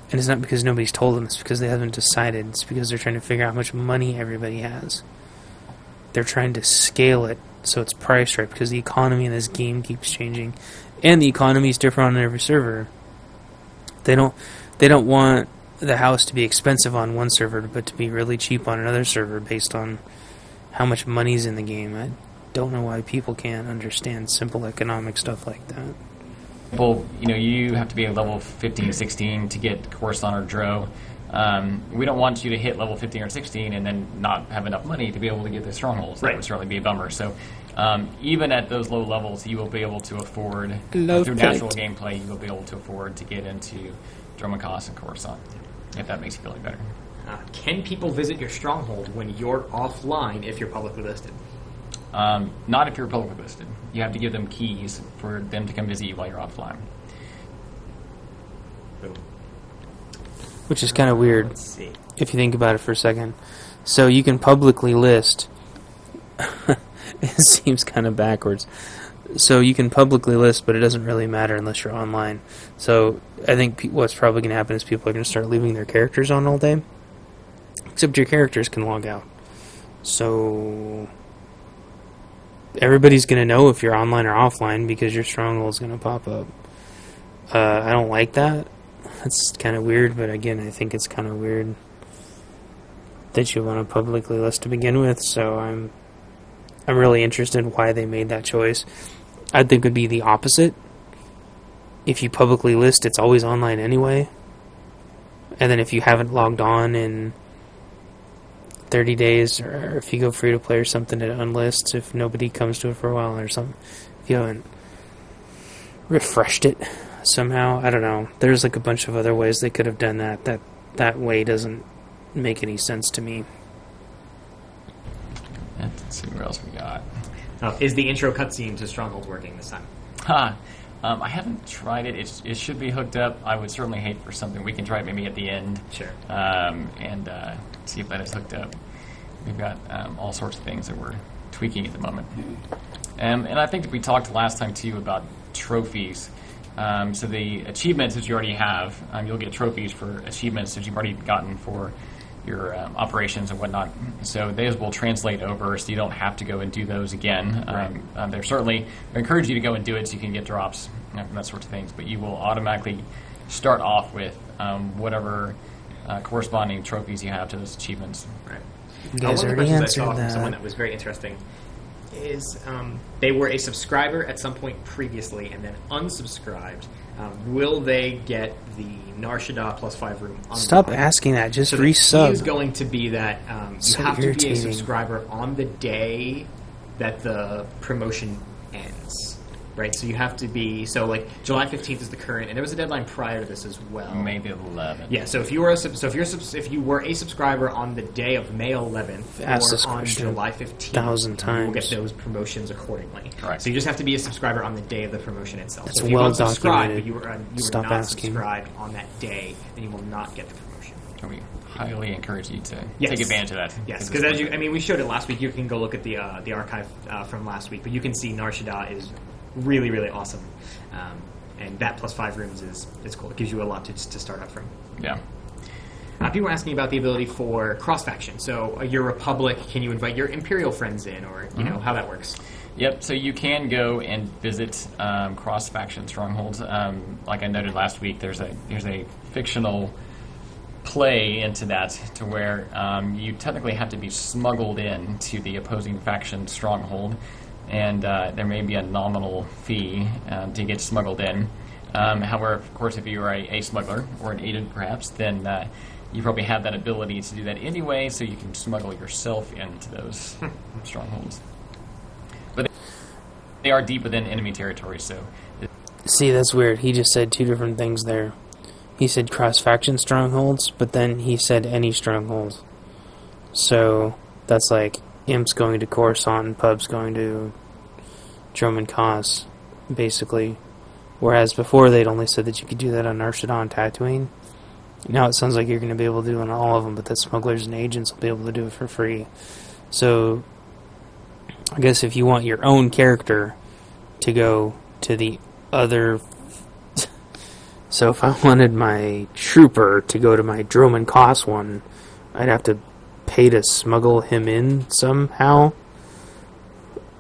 And it's not because nobody's told them. It's because they haven't decided. It's because they're trying to figure out how much money everybody has. They're trying to scale it so it's priced right, because the economy in this game keeps changing. And the economy is different on every server. They don't want the house to be expensive on one server, but to be really cheap on another server based on how much money's in the game. I don't know why people can't understand simple economic stuff like that. well, you have to be at level 15, 16 to get Coruscant or Dro. We don't want you to hit level 15 or 16 and then not have enough money to be able to get the strongholds. That Right. would certainly be a bummer. So even at those low levels, you will be able to afford, Love through natural point. gameplay, you will be able to afford to get into Dromund Kaas and Coruscant, if that makes you feel any better. can people visit your stronghold when you're offline if you're publicly listed? Not if you're publicly listed. You have to give them keys for them to come visit you while you're offline. Boom. Which is kind of weird. Let's see. If you think about it for a second. So you can publicly list. It seems kind of backwards. So you can publicly list, but it doesn't really matter unless you're online. So I think what's probably going to happen is people are going to start leaving their characters on all day. Except your characters can log out. So everybody's going to know if you're online or offline because your stronghold's going to pop up. I don't like that. That's kind of weird, but again, I think it's kind of weird. that you want to publicly list to begin with. So I'm really interested in why they made that choice. I think it would be the opposite. If you publicly list, it's always online anyway. And then if you haven't logged on in 30 days, or if you go free to play or something, it unlists if nobody comes to it for a while or something. If you haven't refreshed it somehow, I don't know. There's like a bunch of other ways they could have done that. That way doesn't make any sense to me. Let's see what else we got. Is the intro cutscene to Stronghold working this time? I haven't tried it. It should be hooked up. I would certainly hate for something. We can try it maybe at the end. Sure. And see if that is hooked up. We've got all sorts of things that we're tweaking at the moment. And I think we talked last time too about trophies. So the achievements that you already have, you'll get trophies for achievements that you've already gotten for your operations and whatnot. So those will translate over, so you don't have to go and do those again. Right. They're certainly encourage you to go and do it so you can get drops and that sort of things. But you will automatically start off with whatever corresponding trophies you have to those achievements. Right. You guys one of the already questions I answered saw from that. someone that was very interesting is they were a subscriber at some point previously and then unsubscribed. Will they get the Nar Shaddaa plus 5 room? Stop asking that. Just So the key is resub. going to be that you So have to be a irritating. subscriber on the day that the promotion ends. Right, so you have to be like July 15th is the current, and there was a deadline prior to this as well. May the 11th. Yeah, so if you were if you were a subscriber on the day of May 11th Ask this or on question July 15th, 1,000 you will times. get those promotions accordingly. Correct. So you just have to be a subscriber on the day of the promotion itself. That's so if you well unsubscribed, documented. but you were Stop not asking. subscribed on that day, then you will not get the promotion. We highly encourage you to Yes. take advantage of that. Yes, because we showed it last week. You can go look at the archive from last week, but you can see Nar Shaddaa is really, really awesome. And that plus 5 rooms is cool. It gives you a lot to start up from. Yeah. People were asking about the ability for cross-faction. So your Republic, can you invite your Imperial friends in, or you know how that works? Yep, so you can go and visit cross-faction strongholds. Like I noted last week, there's a fictional play into that to where you technically have to be smuggled in to the opposing faction stronghold, and there may be a nominal fee to get smuggled in. However, of course, if you are a smuggler or an agent perhaps, then you probably have that ability to do that anyway, so you can smuggle yourself into those strongholds. But they are deep within enemy territory, so... See, that's weird. He just said two different things there. He said cross-faction strongholds, but then he said any strongholds. So that's like Imp's going to Coruscant, Pub's going to Dromund Kaas, basically. Whereas before they'd only said that you could do that on Nar Shaddaa and Tatooine. Now it sounds like you're going to be able to do it on all of them, but that smugglers and agents will be able to do it for free. So I guess if you want your own character to go to the other... So if I wanted my trooper to go to my Dromund Kaas one, I'd have to pay to smuggle him in somehow.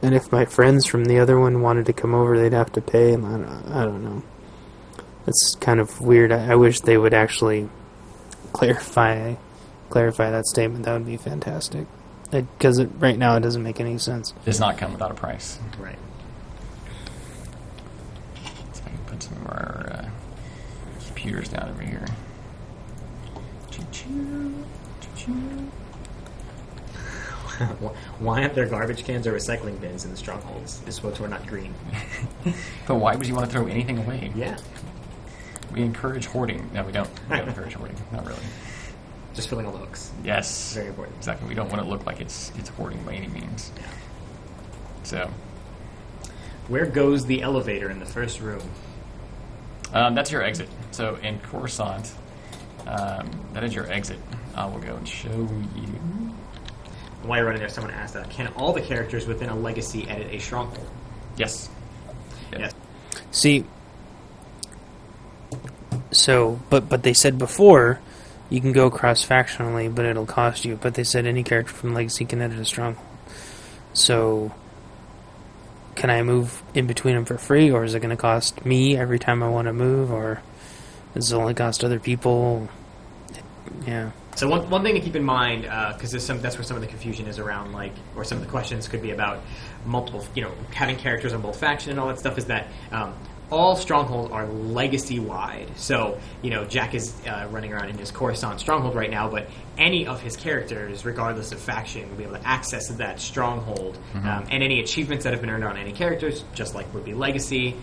And if my friends from the other one wanted to come over, they'd have to pay. And I don't know. It's kind of weird. I wish they would actually clarify that statement. That would be fantastic. Because right now it doesn't make any sense. Does not come without a price. Right. So I can put some of our computers down over here. Why aren't there garbage cans or recycling bins in the strongholds? Is SWTOR not green? But why would you want to throw anything away? Yeah. We encourage hoarding. No, we don't. We don't encourage hoarding. Not really. Just filling all the hooks. Yes. Very important. Exactly. We don't want it to look like it's hoarding by any means. Yeah. So, Where goes the elevator in the first room? that's your exit. So in Coruscant, that is your exit. I will go and show you. While you're running there, someone asked that. Can all the characters within a legacy edit a stronghold? Yes. Yes. See, so, but they said before, you can go cross-factionally, but it'll cost you. But they said any character from Legacy can edit a stronghold. So, can I move in between them for free, or is it going to cost me every time I want to move, or does it only cost other people? Yeah. So one thing to keep in mind, because that's where some of the confusion is around, like, or some of the questions could be about multiple, having characters on both faction and all that stuff, is that all strongholds are legacy-wide. So, Jack is running around in his Coruscant stronghold right now, but any of his characters, regardless of faction, will be able to access that stronghold. And any achievements that have been earned on any characters, just like would be legacy,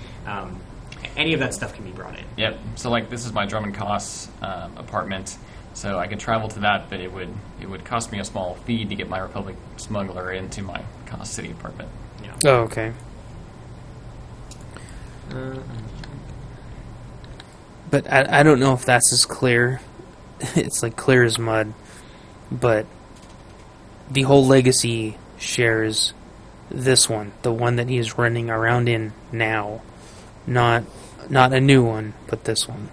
any of that stuff can be brought in. Yep. So, like, this is my Dromund Kaas apartment. So I could travel to that, but it would cost me a small fee to get my Republic smuggler into my Kaas City apartment. Yeah. Oh, okay. But I don't know if that's as clear. It's like clear as mud. But the whole legacy shares this one, the one that he's running around in now. Not a new one, but this one.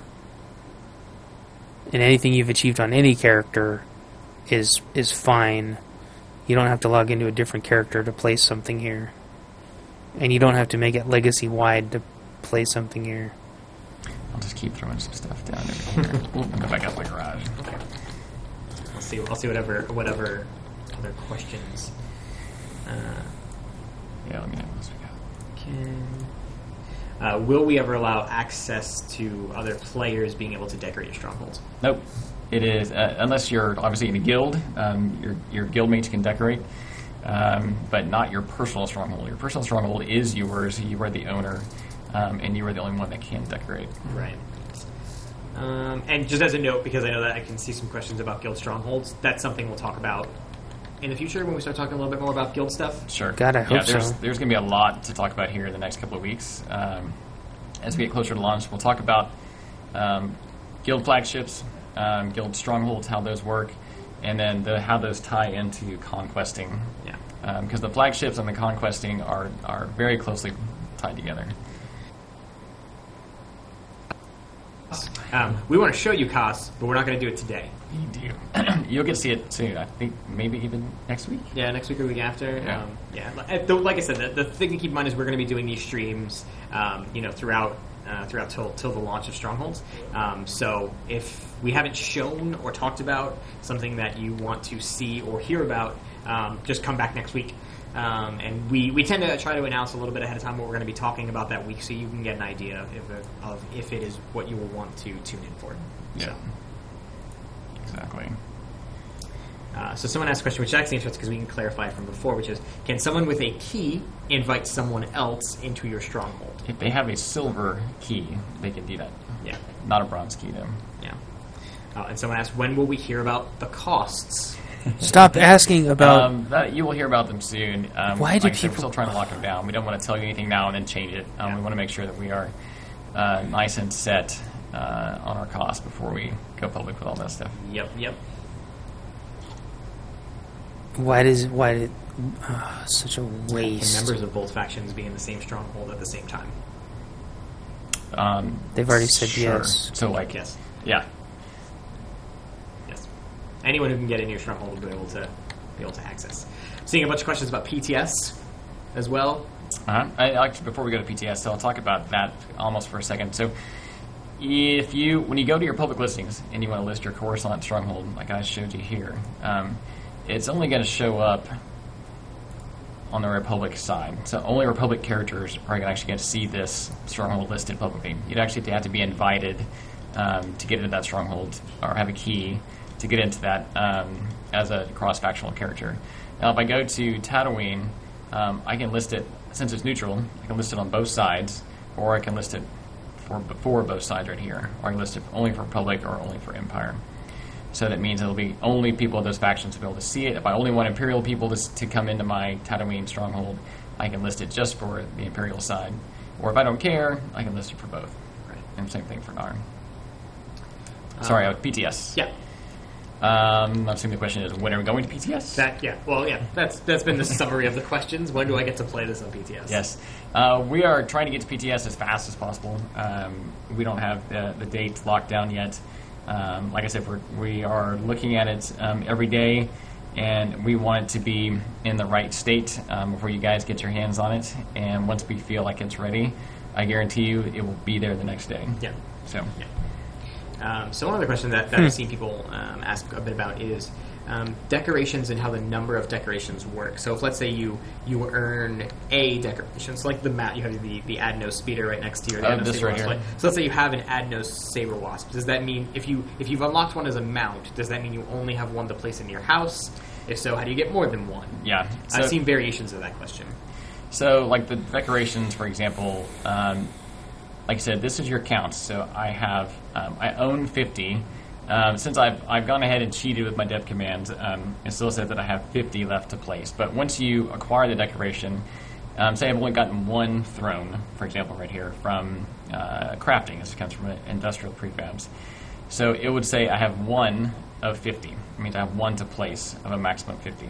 And anything you've achieved on any character is fine. You don't have to log into a different character to place something here. And you don't have to make it legacy-wide to play something here. I'll just keep throwing some stuff down over here. I'll go back out my garage. Okay. I'll see whatever other questions. Yeah, let me know what else we got. Okay. Will we ever allow access to other players being able to decorate your strongholds? Nope. It is unless you're obviously in a guild. Your guildmates can decorate, but not your personal stronghold. Your personal stronghold is yours. You are the owner, and you are the only one that can decorate. Right. And just as a note, because I know that I can see some questions about guild strongholds, that's something we'll talk about in the future when we start talking a little bit more about guild stuff. Sure. God, I hope so. There's going to be a lot to talk about here in the next couple of weeks. As we get closer to launch, we'll talk about guild flagships, guild strongholds, how those work, and then how those tie into conquesting. Yeah. Because the flagships and the conquesting are very closely tied together. We want to show you Kaas, but we're not going to do it today. You do. You'll get to see it soon. I think maybe even next week. Yeah, next week or week after. Yeah. Like I said, the thing to keep in mind is we're going to be doing these streams, throughout till the launch of Strongholds. So if we haven't shown or talked about something that you want to see or hear about, just come back next week. And we tend to try to announce a little bit ahead of time what we're going to be talking about that week, so you can get an idea of if it is what you will want to tune in for. Yeah. So. Exactly. So someone asked a question, which actually interesting because we can clarify from before, which is, can someone with a key invite someone else into your stronghold? If they have a silver key, they can do that. Yeah. Not a bronze key, though. Yeah. And someone asked, when will we hear about the costs? Stop asking about... you will hear about them soon. Why do like I said, people... We're still trying to lock them down. We don't want to tell you anything now and then change it. We want to make sure that we are nice and set on our costs before we go public with all that stuff. Yep. Why did such a waste? And members of both factions be in the same stronghold at the same time. They've already said sure. yes. So, like, yes. Yeah. Yes. Anyone who can get in your stronghold will be able to access. Seeing a bunch of questions about PTS as well. Actually, before we go to PTS, so I'll talk about that almost for a second. So, when you go to your public listings and you want to list your Coruscant stronghold, like I showed you here, it's only going to show up on the Republic side. So only Republic characters are actually going to see this stronghold listed publicly. You'd actually have to be invited to get into that stronghold or have a key to get into that as a cross-factional character. Now, if I go to Tatooine, I can list it, since it's neutral, I can list it on both sides, or I can list it for both sides right here, or I can list it only for Republic or only for Empire. So that means it'll be only people of those factions will be able to see it. If I only want Imperial people to come into my Tatooine stronghold, I can list it just for the Imperial side. Or if I don't care, I can list it for both. Right. And same thing for Narn. Sorry, PTS. Yeah. I'm assuming the question is, when are we going to PTS? That's been the summary of the questions. When do I get to play this on PTS? Yes. We are trying to get to PTS as fast as possible. We don't have the date locked down yet. Like I said, we are looking at it every day, and we want it to be in the right state before you guys get your hands on it. And once we feel like it's ready, I guarantee you it will be there the next day. Yeah. So. Yeah. So one other question that I've seen people ask a bit about is decorations and how the number of decorations work. So if, let's say, you earn a decoration, so like the map, you have the Adnos speeder right next to your Adnos this saber right wasp. here. So let's say you have an Adnos saber wasp. Does that mean if you've unlocked one as a mount, does that mean you only have one to place in your house? If so, how do you get more than one? Yeah. So, I've seen variations of that question. So, like the decorations, for example, like I said, this is your count. So I have, I own 50. Since I've gone ahead and cheated with my dep command, it still says that I have 50 left to place. But once you acquire the decoration, say I've only gotten one throne, for example, right here, from crafting. This comes from industrial prefabs. So it would say I have one of 50. It means I have one to place of a maximum of 50.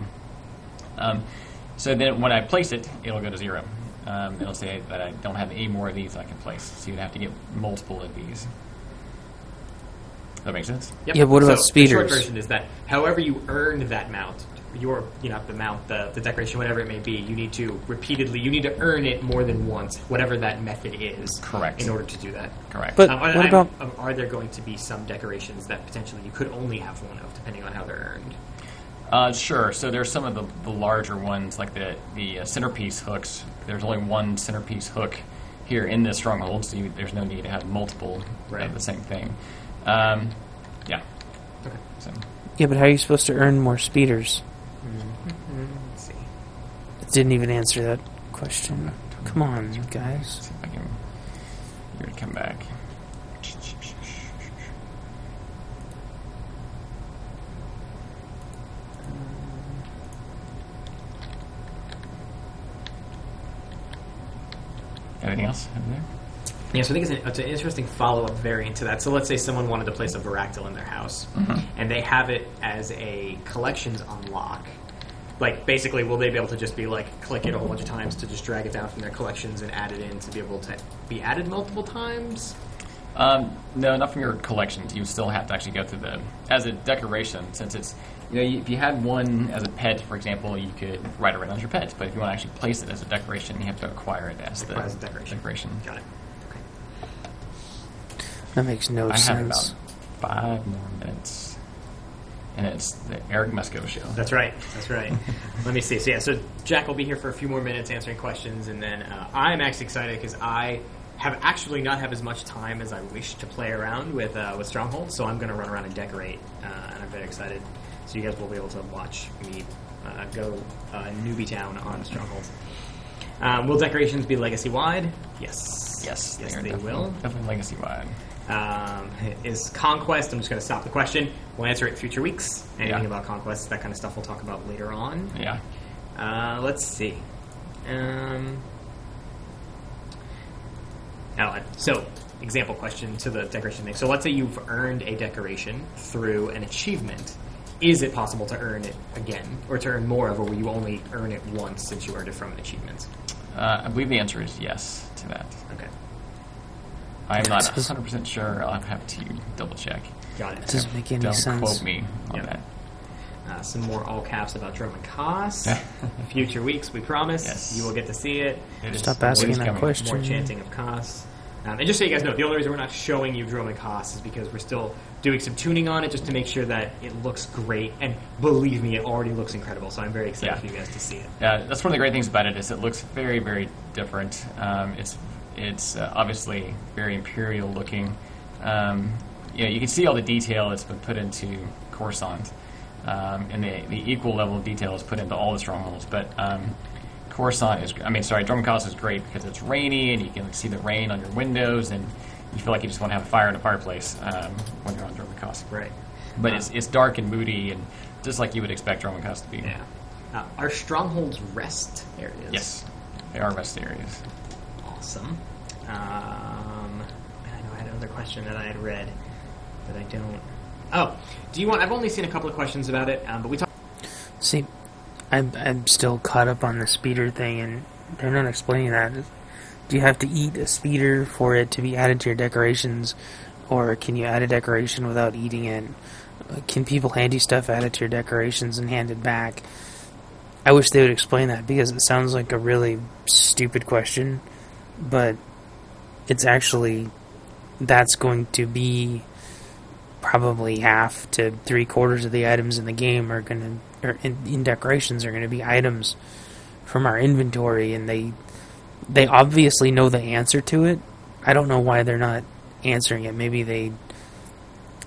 So then when I place it, it'll go to 0. It'll say that I don't have any more of these I can place. So you'd have to get multiple of these. Does that make sense? Yep. Yeah, what about The speeders? short version is that however you earn that mount, the mount, the decoration, whatever it may be, you need to earn it more than once, whatever that method is. Correct. In order to do that. Correct. But what about... Are there going to be some decorations that potentially you could only have one of, depending on how they're earned? Sure. So there's some of the larger ones, like the centerpiece hooks. There's only one centerpiece hook here in this stronghold, so there's no need to have multiple of the same thing. Yeah. Okay. So. Yeah, but how are you supposed to earn more speeders? Let's see. It didn't even answer that question. Come on, guys. See if I can. You're gonna come back. Anything else over there? Yeah, so I think it's an interesting follow-up variant to that. So let's say someone wanted to place a Varactyl in their house, and they have it as a collections unlock. Like, basically, will they be able to just be like, click it a whole bunch of times to just drag it down from their collections and add it in to be able to be added multiple times? No, not from your collections. You still have to actually go through as a decoration, since it's, if you had one as a pet, for example, you could write it right on your pet. But if you want to actually place it as a decoration, you have to acquire it as a decoration. Got it. That makes no sense. I have about 5 more minutes. And it's the Eric Musco show. That's right. Let me see. So Jack will be here for a few more minutes answering questions, and then I'm actually excited because I have actually not have as much time as I wish to play around with Stronghold, so I'm going to run around and decorate, and I'm very excited. So you guys will be able to watch me go newbie town on Stronghold. Will decorations be legacy-wide? Yes. Yes, they will. Definitely legacy-wide. Is Conquest, I'm just going to stop the question. We'll answer it in future weeks. Anything about Conquest, that kind of stuff we'll talk about later on. Yeah. Let's see. So, example question to the decoration thing. So let's say you've earned a decoration through an achievement. Is it possible to earn it again? Or to earn more of it, or will you only earn it once since you earned it from an achievement? I believe the answer is yes to that. Okay. I'm not 100% sure. I'll have to double check. Got it. It doesn't make any sense. Don't quote me on that. Some more all caps about Dromund Kaas. Future weeks, we promise. Yes. You will get to see it. Stop asking that question. More chanting of Kaas. And just so you guys know, the only reason we're not showing you Dromund Kaas is because we're still doing some tuning on it just to make sure that it looks great. And believe me, it already looks incredible. So I'm very excited for you guys to see it. Yeah, that's one of the great things about it is it looks very, very different. It's obviously very imperial looking. You can see all the detail that's been put into Coruscant, and the equal level of detail is put into all the strongholds. But Dromund Kaas is great because it's rainy and you can see the rain on your windows, and you feel like you just want to have a fire in a fireplace when you're on Dromund Kaas. Right. But it's dark and moody, and just like you would expect Dromund Kaas to be. Yeah. Are strongholds rest areas? Yes, they are rest areas. Awesome. I know I had another question that I had read, but I don't. Oh, do you want? I've only seen a couple of questions about it, but we talked. See, I'm still caught up on the speeder thing, and they're not explaining that. Do you have to eat a speeder for it to be added to your decorations, or can you add a decoration without eating it? Can people hand you stuff added to your decorations and hand it back? I wish they would explain that, because it sounds like a really stupid question, but it's actually, that's going to be probably half to 3/4 of the items in the game are going to, or in decorations, are going to be items from our inventory, and they obviously know the answer to it. I don't know why they're not answering it. Maybe they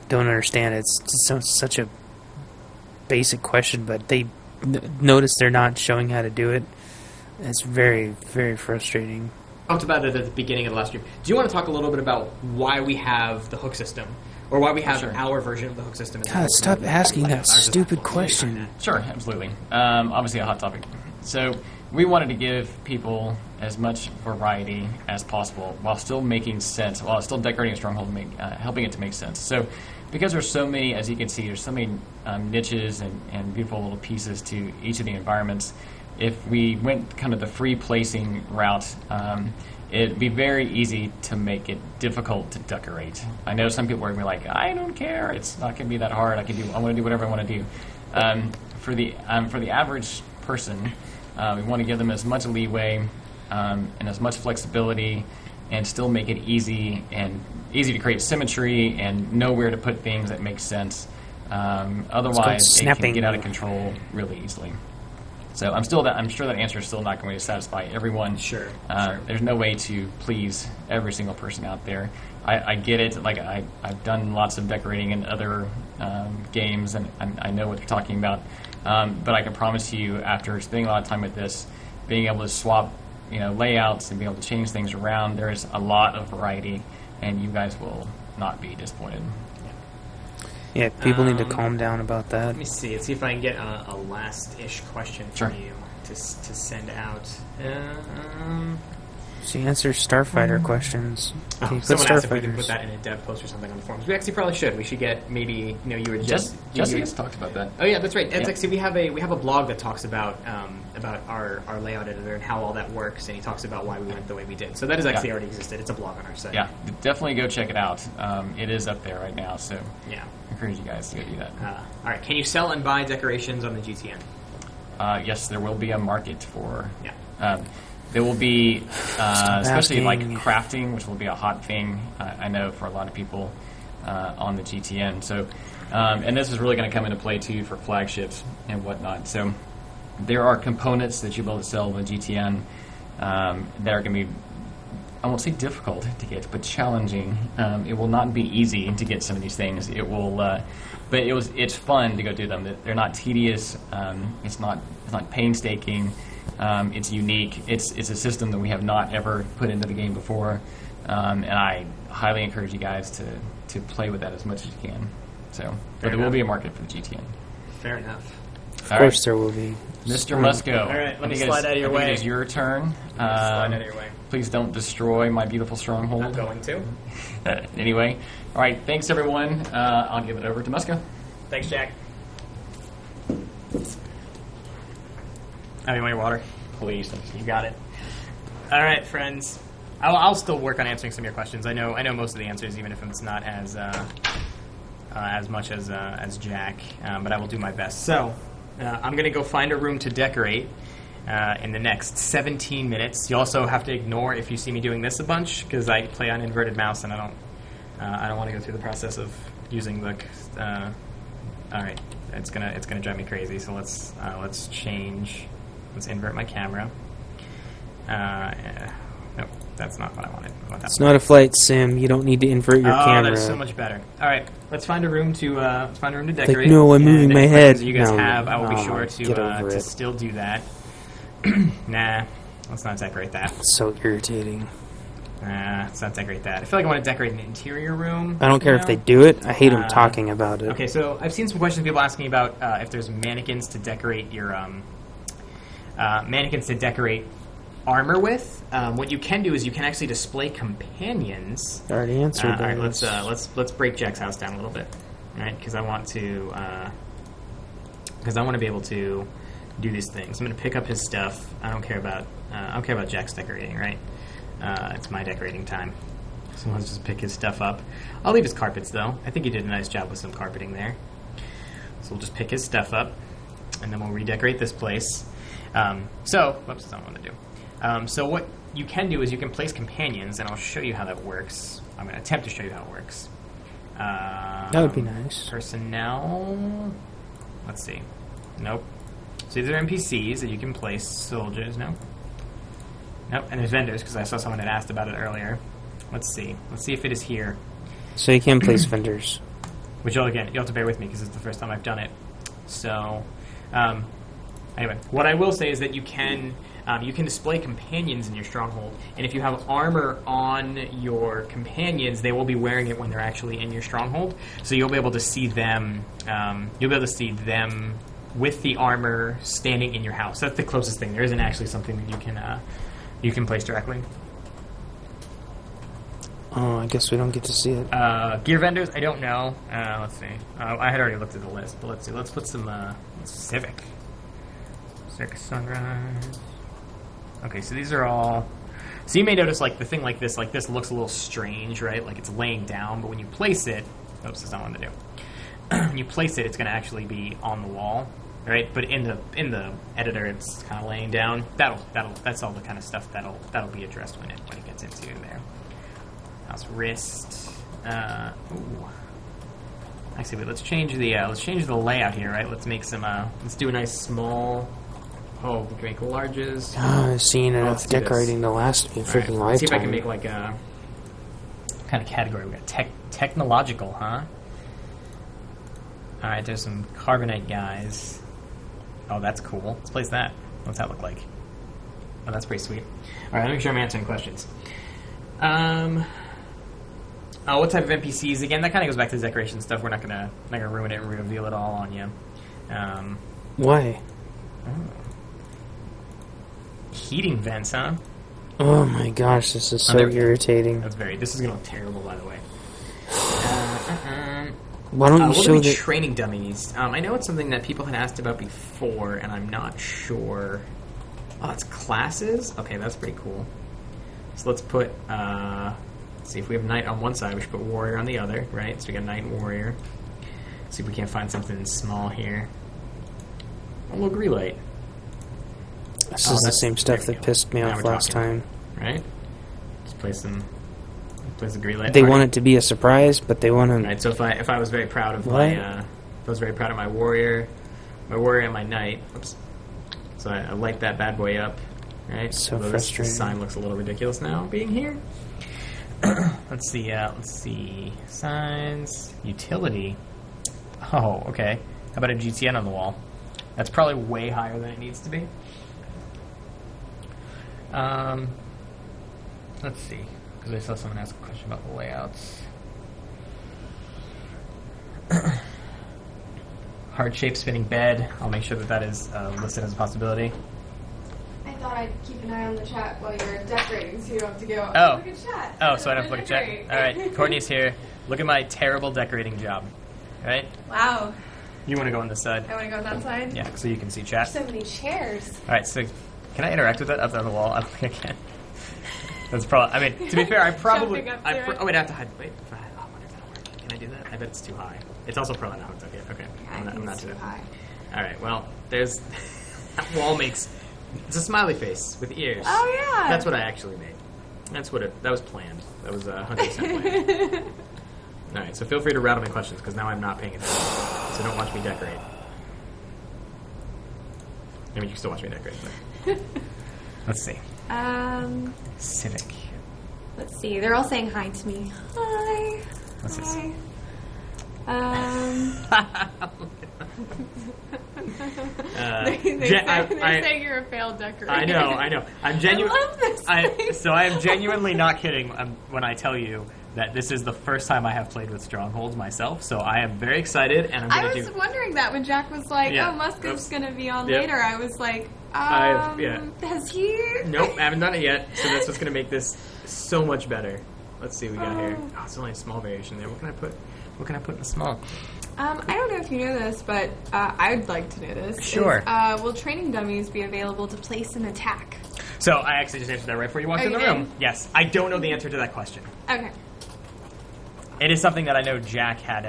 don't understand it. It's such a basic question, but they notice they're not showing how to do it. It's very, very frustrating. Talked about it at the beginning of the last stream. Do you want to talk a little bit about why we have the hook system, or why we have our version of the hook system? God, stop asking that stupid question. Sure, absolutely. Obviously a hot topic. So we wanted to give people as much variety as possible while still making sense, while still decorating a stronghold, helping it to make sense. So because there's so many, as you can see, there's so many niches and beautiful little pieces to each of the environments, if we went kind of the free placing route, it'd be very easy to make it difficult to decorate. I know some people are going to be like, I don't care, it's not going to be that hard, I want to do whatever I want to do. For the average person, we want to give them as much leeway and as much flexibility, and still make it easy to create symmetry and know where to put things that make sense. Otherwise, it can get out of control really easily. So I'm sure that answer is still not going to satisfy everyone. Sure. There's no way to please every single person out there. I get it. Like I've done lots of decorating in other games, and I know what you're talking about. But I can promise you, after spending a lot of time with this, being able to swap, layouts and being able to change things around, there is a lot of variety, and you guys will not be disappointed. Yeah, people need to calm down about that. Let me see. Let's see if I can get a last-ish question Sure. for you to send out. She answers Starfighter questions. Can you put Someone asked if we could Starfighters? put that in a dev post or something on the forums. We actually probably should. We should get maybe you were just Jesse has talked about that. Oh yeah, that's right. It's Yeah. actually we have a blog that talks about our layout editor and how all that works, and he talks about why we went the way we did. So that has actually already existed. It's a blog on our site. Yeah, definitely go check it out. It is up there right now, so Yeah. I encourage you guys to go do that. All right. Can you sell and buy decorations on the GTN? Yes, there will be a market for. Yeah. There will be, especially like asking. crafting, which will be a hot thing. I know for a lot of people on the GTN. So, and this is really going to come into play too for flagships and whatnot. So, there are components that you'll be able to sell on the GTN that are going to be, I won't say difficult to get, but challenging. It will not be easy to get some of these things. It will, but it's fun to go do them. They're not tedious. It's not painstaking. It's unique. It's a system that we have not ever put into the game before, and I highly encourage you guys to play with that as much as you can. So, but there will be a market for the GTN. Fair enough. Of course there will be. Mr. Musco. All right, let me slide out of your way. It is your turn. Slide out of your way. Please don't destroy my beautiful stronghold. I'm going to. Anyway, all right. Thanks, everyone. I'll give it over to Musco. Thanks, Jack. Oh, you want your water? Please. You got it. All right, friends. I'll still work on answering some of your questions. I know most of the answers, even if it's not as much as Jack. But I will do my best. So I'm going to go find a room to decorate in the next 17 minutes. You also have to ignore if you see me doing this a bunch, because I play on inverted mouse and I don't want to go through the process of using the. All right, it's gonna drive me crazy. So let's change. Let's invert my camera. Nope, that's not what I wanted. It's not a flight sim. You don't need to invert your camera. Oh, that's so much better. All right, let's find a room to decorate. Like, no, I'm moving And my any head. questions you guys No. have, I will be Oh, sure get over to it. still do that. Nah, let's not decorate that. It's so irritating. Let's not decorate that. I feel like I want to decorate an interior room. I don't care if they do it. I hate them talking about it. Okay, so I've seen some questions people asking about if there's mannequins to decorate your armor with. What you can do is you can actually display companions. I already answered All right, those. let's break Jack's house down a little bit, all right? Because I want to be able to do these things. I'm going to pick up his stuff. I don't care about Jack's decorating, right? It's my decorating time. So let's just pick his stuff up. I'll leave his carpets though. I think he did a nice job with some carpeting there. So we'll just pick his stuff up, and then we'll redecorate this place. Whoops, that's not what I want to do. So what you can do is you can place companions, and I'll show you how that works. I'm going to attempt to show you how it works. That would be nice. Personnel. Let's see. Nope. So these are NPCs that you can place. Soldiers. No. Nope. And there's vendors because I saw someone had asked about it earlier. Let's see. Let's see if it is here. So you can place vendors. Which you'll have to bear with me because it's the first time I've done it. So, anyway, what I will say is that you can display companions in your stronghold, and if you have armor on your companions, they will be wearing it when they're actually in your stronghold. So you'll be able to see them. You'll be able to see them with the armor standing in your house. That's the closest thing. There isn't actually something that you can place directly. Oh, I guess we don't get to see it. Gear vendors, I don't know. Let's see. I had already looked at the list, but let's see. Let's put some Civic Sunrise. Okay, so these are all. So you may notice, like, the thing like this looks a little strange, right? Like it's laying down, but when you place it, oops, that's not what I want to do. When you place it, it's going to actually be on the wall, right? But in the editor, it's kind of laying down. That's all the kind of stuff that'll be addressed when it gets into there. House wrist. Ooh. Actually, wait. Let's change the layout here, right? Let's make some. Let's do a nice small. Oh, we can make larges. I've seen enough decorating to last me a freaking lifetime. Let's see if I can make like a what kind of category. We got technological, huh? All right. There's some carbonite guys. Oh, that's cool. Let's place that. What's that look like? Oh, that's pretty sweet. All right. Let me make sure I'm answering questions. What type of NPCs? Again, that kind of goes back to the decoration stuff. We're not gonna ruin it and reveal it all on you. Why? Oh. Heating vents, huh? Oh my gosh, this is so irritating. This is gonna look terrible, by the way. Why don't you show the training dummies? I know it's something that people had asked about before, and I'm not sure. Oh, it's classes. Okay, that's pretty cool. So let's put. Let's see if we have knight on one side. We should put warrior on the other, right? So we got knight and warrior. Let's see if we can't find something small here. Oh, look, relight. This is the same stuff that pissed me off last time. Right? Just place a green-light. They want it to be a surprise, but they want to. Right. So if I was very proud of my warrior, and my knight. Oops. So I light that bad boy up. Right. So frustrating. This sign looks a little ridiculous now being here. Let's see. Signs. Utility. Oh, okay. How about a GTN on the wall? That's probably way higher than it needs to be. Let's see. Because I saw someone ask a question about the layouts. Heart-shaped spinning bed. I'll make sure that is listed as a possibility. I thought I'd keep an eye on the chat while you're decorating, so you don't have to go. Oh, look at chat. Oh, so I don't have to look at chat. All right, Courtney's here. Look at my terrible decorating job. All right. Wow. You want to go on this side? I want to go on that side. Yeah, so you can see chat. So many chairs. All right, so can I interact with that up on the wall? I don't think I can. That's probably. I mean, to be fair, I probably. Oh, wait, I have to hide. Wait, I wonder if that'll work. Can I do that? I bet it's too high. It's also probably not hooked up yet. Okay, Yeah, I'm not too doing high. it. All right, well, there's that wall makes. It's a smiley face with ears. Oh yeah. That's what I actually made. That was planned. That was 100% planned. All right, so feel free to rattle my questions because now I'm not paying attention. So don't watch me decorate. I mean, you can still watch me decorate. But let's see. Civic. Let's see. They're all saying hi to me. Hi. What's this? They're saying you're a failed decorator. I know. I'm genuine. I love this. So I am genuinely not kidding when I tell you that this is the first time I have played with Strongholds myself. So I am very excited, and I was wondering that when Jack was like, "Oh, Musko's going to be on later." I was like, has he? Nope, I haven't done it yet. So that's what's going to make this so much better. Let's see what we got here. Oh, it's only a small variation there. What can I put in the small? I don't know if you know this, but I'd like to know this. Sure. Will training dummies be available to place an attack? So I actually just answered that right before you walked in the room. Yes. I don't know the answer to that question. Okay. It is something that I know Jack had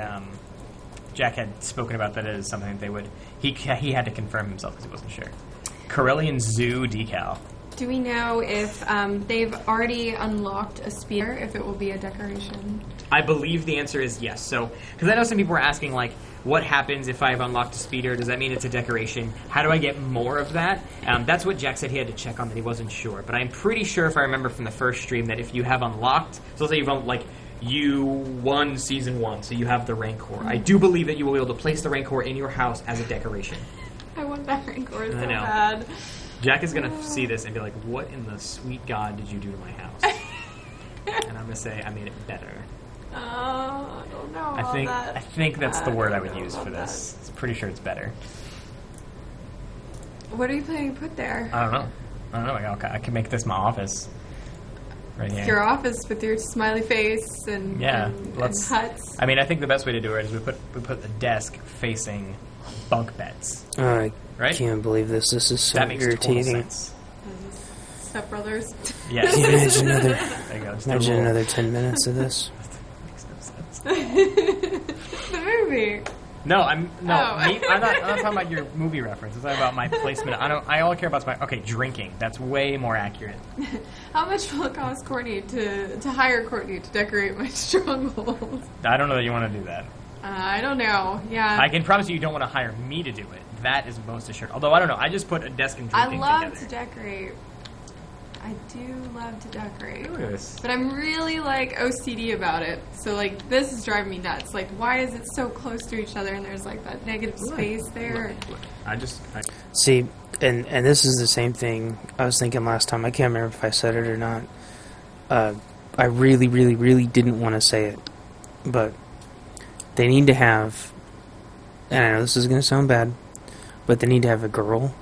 spoken about. That it is something that they would. He had to confirm himself because he wasn't sure. Corellian Zoo decal. Do we know if they've already unlocked a spear, if it will be a decoration? I believe the answer is yes. So, because I know some people were asking, like, what happens if I've unlocked a speeder? Does that mean it's a decoration? How do I get more of that? That's what Jack said he had to check on, that he wasn't sure. But I'm pretty sure, if I remember from the first stream, that if you have unlocked... So let's say you've, like, you won Season 1, so you have the Rancor. I do believe that you will be able to place the Rancor in your house as a decoration. I want that Rancor so bad. Jack is going to see this and be like, what in the sweet God did you do to my house? And I'm going to say, I made it better. I don't know. I think that's the word I would use for this. I'm pretty sure it's better. What are you planning to put there? I don't know. I can make this my office. Right here. Your office with your smiley face and huts. I mean, I think the best way to do it is we put the desk facing bunk beds. I right? can't believe this. This is so that makes irritating. Total sense. Step Brothers. Yes. Imagine another. There you go. Imagine another 10 minutes of this. Makes no sense. The movie. No, I'm not talking about your movie reference. I'm talking about my placement. I all I care about is drinking. That's way more accurate. How much will it cost Courtney to hire Courtney to decorate my stronghold? I don't know that you want to do that. I don't know. Yeah. I can promise you don't want to hire me to do it. That is most assured. Although I don't know. I just put a desk and drinking together. I love to decorate. I do love to decorate. Yes. But I'm really OCD about it. So this is driving me nuts. Why is it so close to each other and there's that negative space there? Look. See, and this is the same thing I was thinking last time. I can't remember if I said it or not. I really, really, really didn't want to say it. But they need to have, and I know this is going to sound bad, but they need to have a girl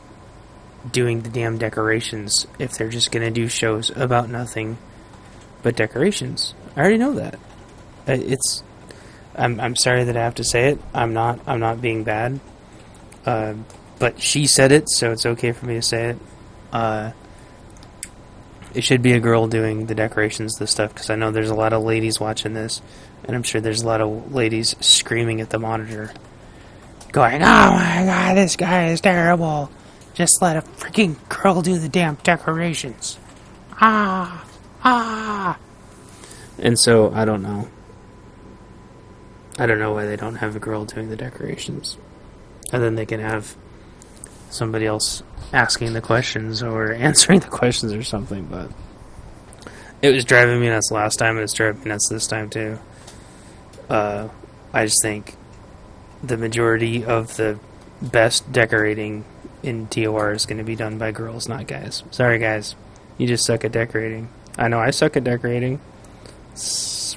doing the damn decorations if they're just going to do shows about nothing but decorations. I already know that. I'm sorry that I have to say it. I'm not being bad. But she said it, so it's okay for me to say it. It should be a girl doing the decorations, this stuff, because I know there's a lot of ladies watching this, and I'm sure there's a lot of ladies screaming at the monitor, going, "Oh my God, this guy is terrible. Just let a freaking girl do the damn decorations." And so, I don't know. I don't know why they don't have a girl doing the decorations. And then they can have somebody else asking the questions or answering the questions or something, but it was driving me nuts last time, and it's driving me nuts this time, too. I just think the majority of the best decorating in TOR is going to be done by girls, not guys. Sorry, guys. You just suck at decorating. I know I suck at decorating.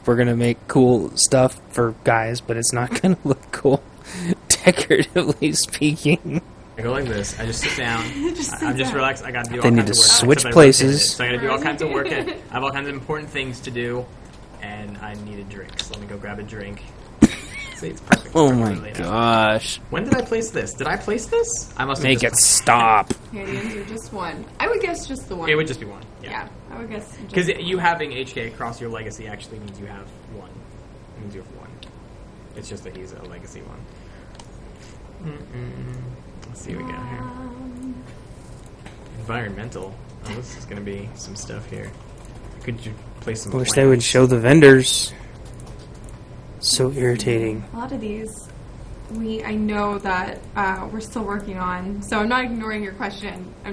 We're going to make cool stuff for guys, but it's not going to look cool, decoratively speaking. I go like this. I just sit down. I'm just relaxed. I got to do all kinds of work. They need to switch places. So I got to do all kinds of work. I have all kinds of important things to do, and I need a drink. So let me go grab a drink. See, it's perfect. Oh my gosh. When did I place this? Did I place this? I must have Make it stop. Okay, the answer just one. I would guess just the one. It would just be one. Yeah, I would guess. Because you having HK across your legacy actually means you have one. It means you have one. It's just that he's a legacy one. Let's see what we got here. Environmental. Oh, this is going to be some stuff here. Could you place some Wish they would show the vendors. So irritating. A lot of these, I know that we're still working on. So I'm not ignoring your question. I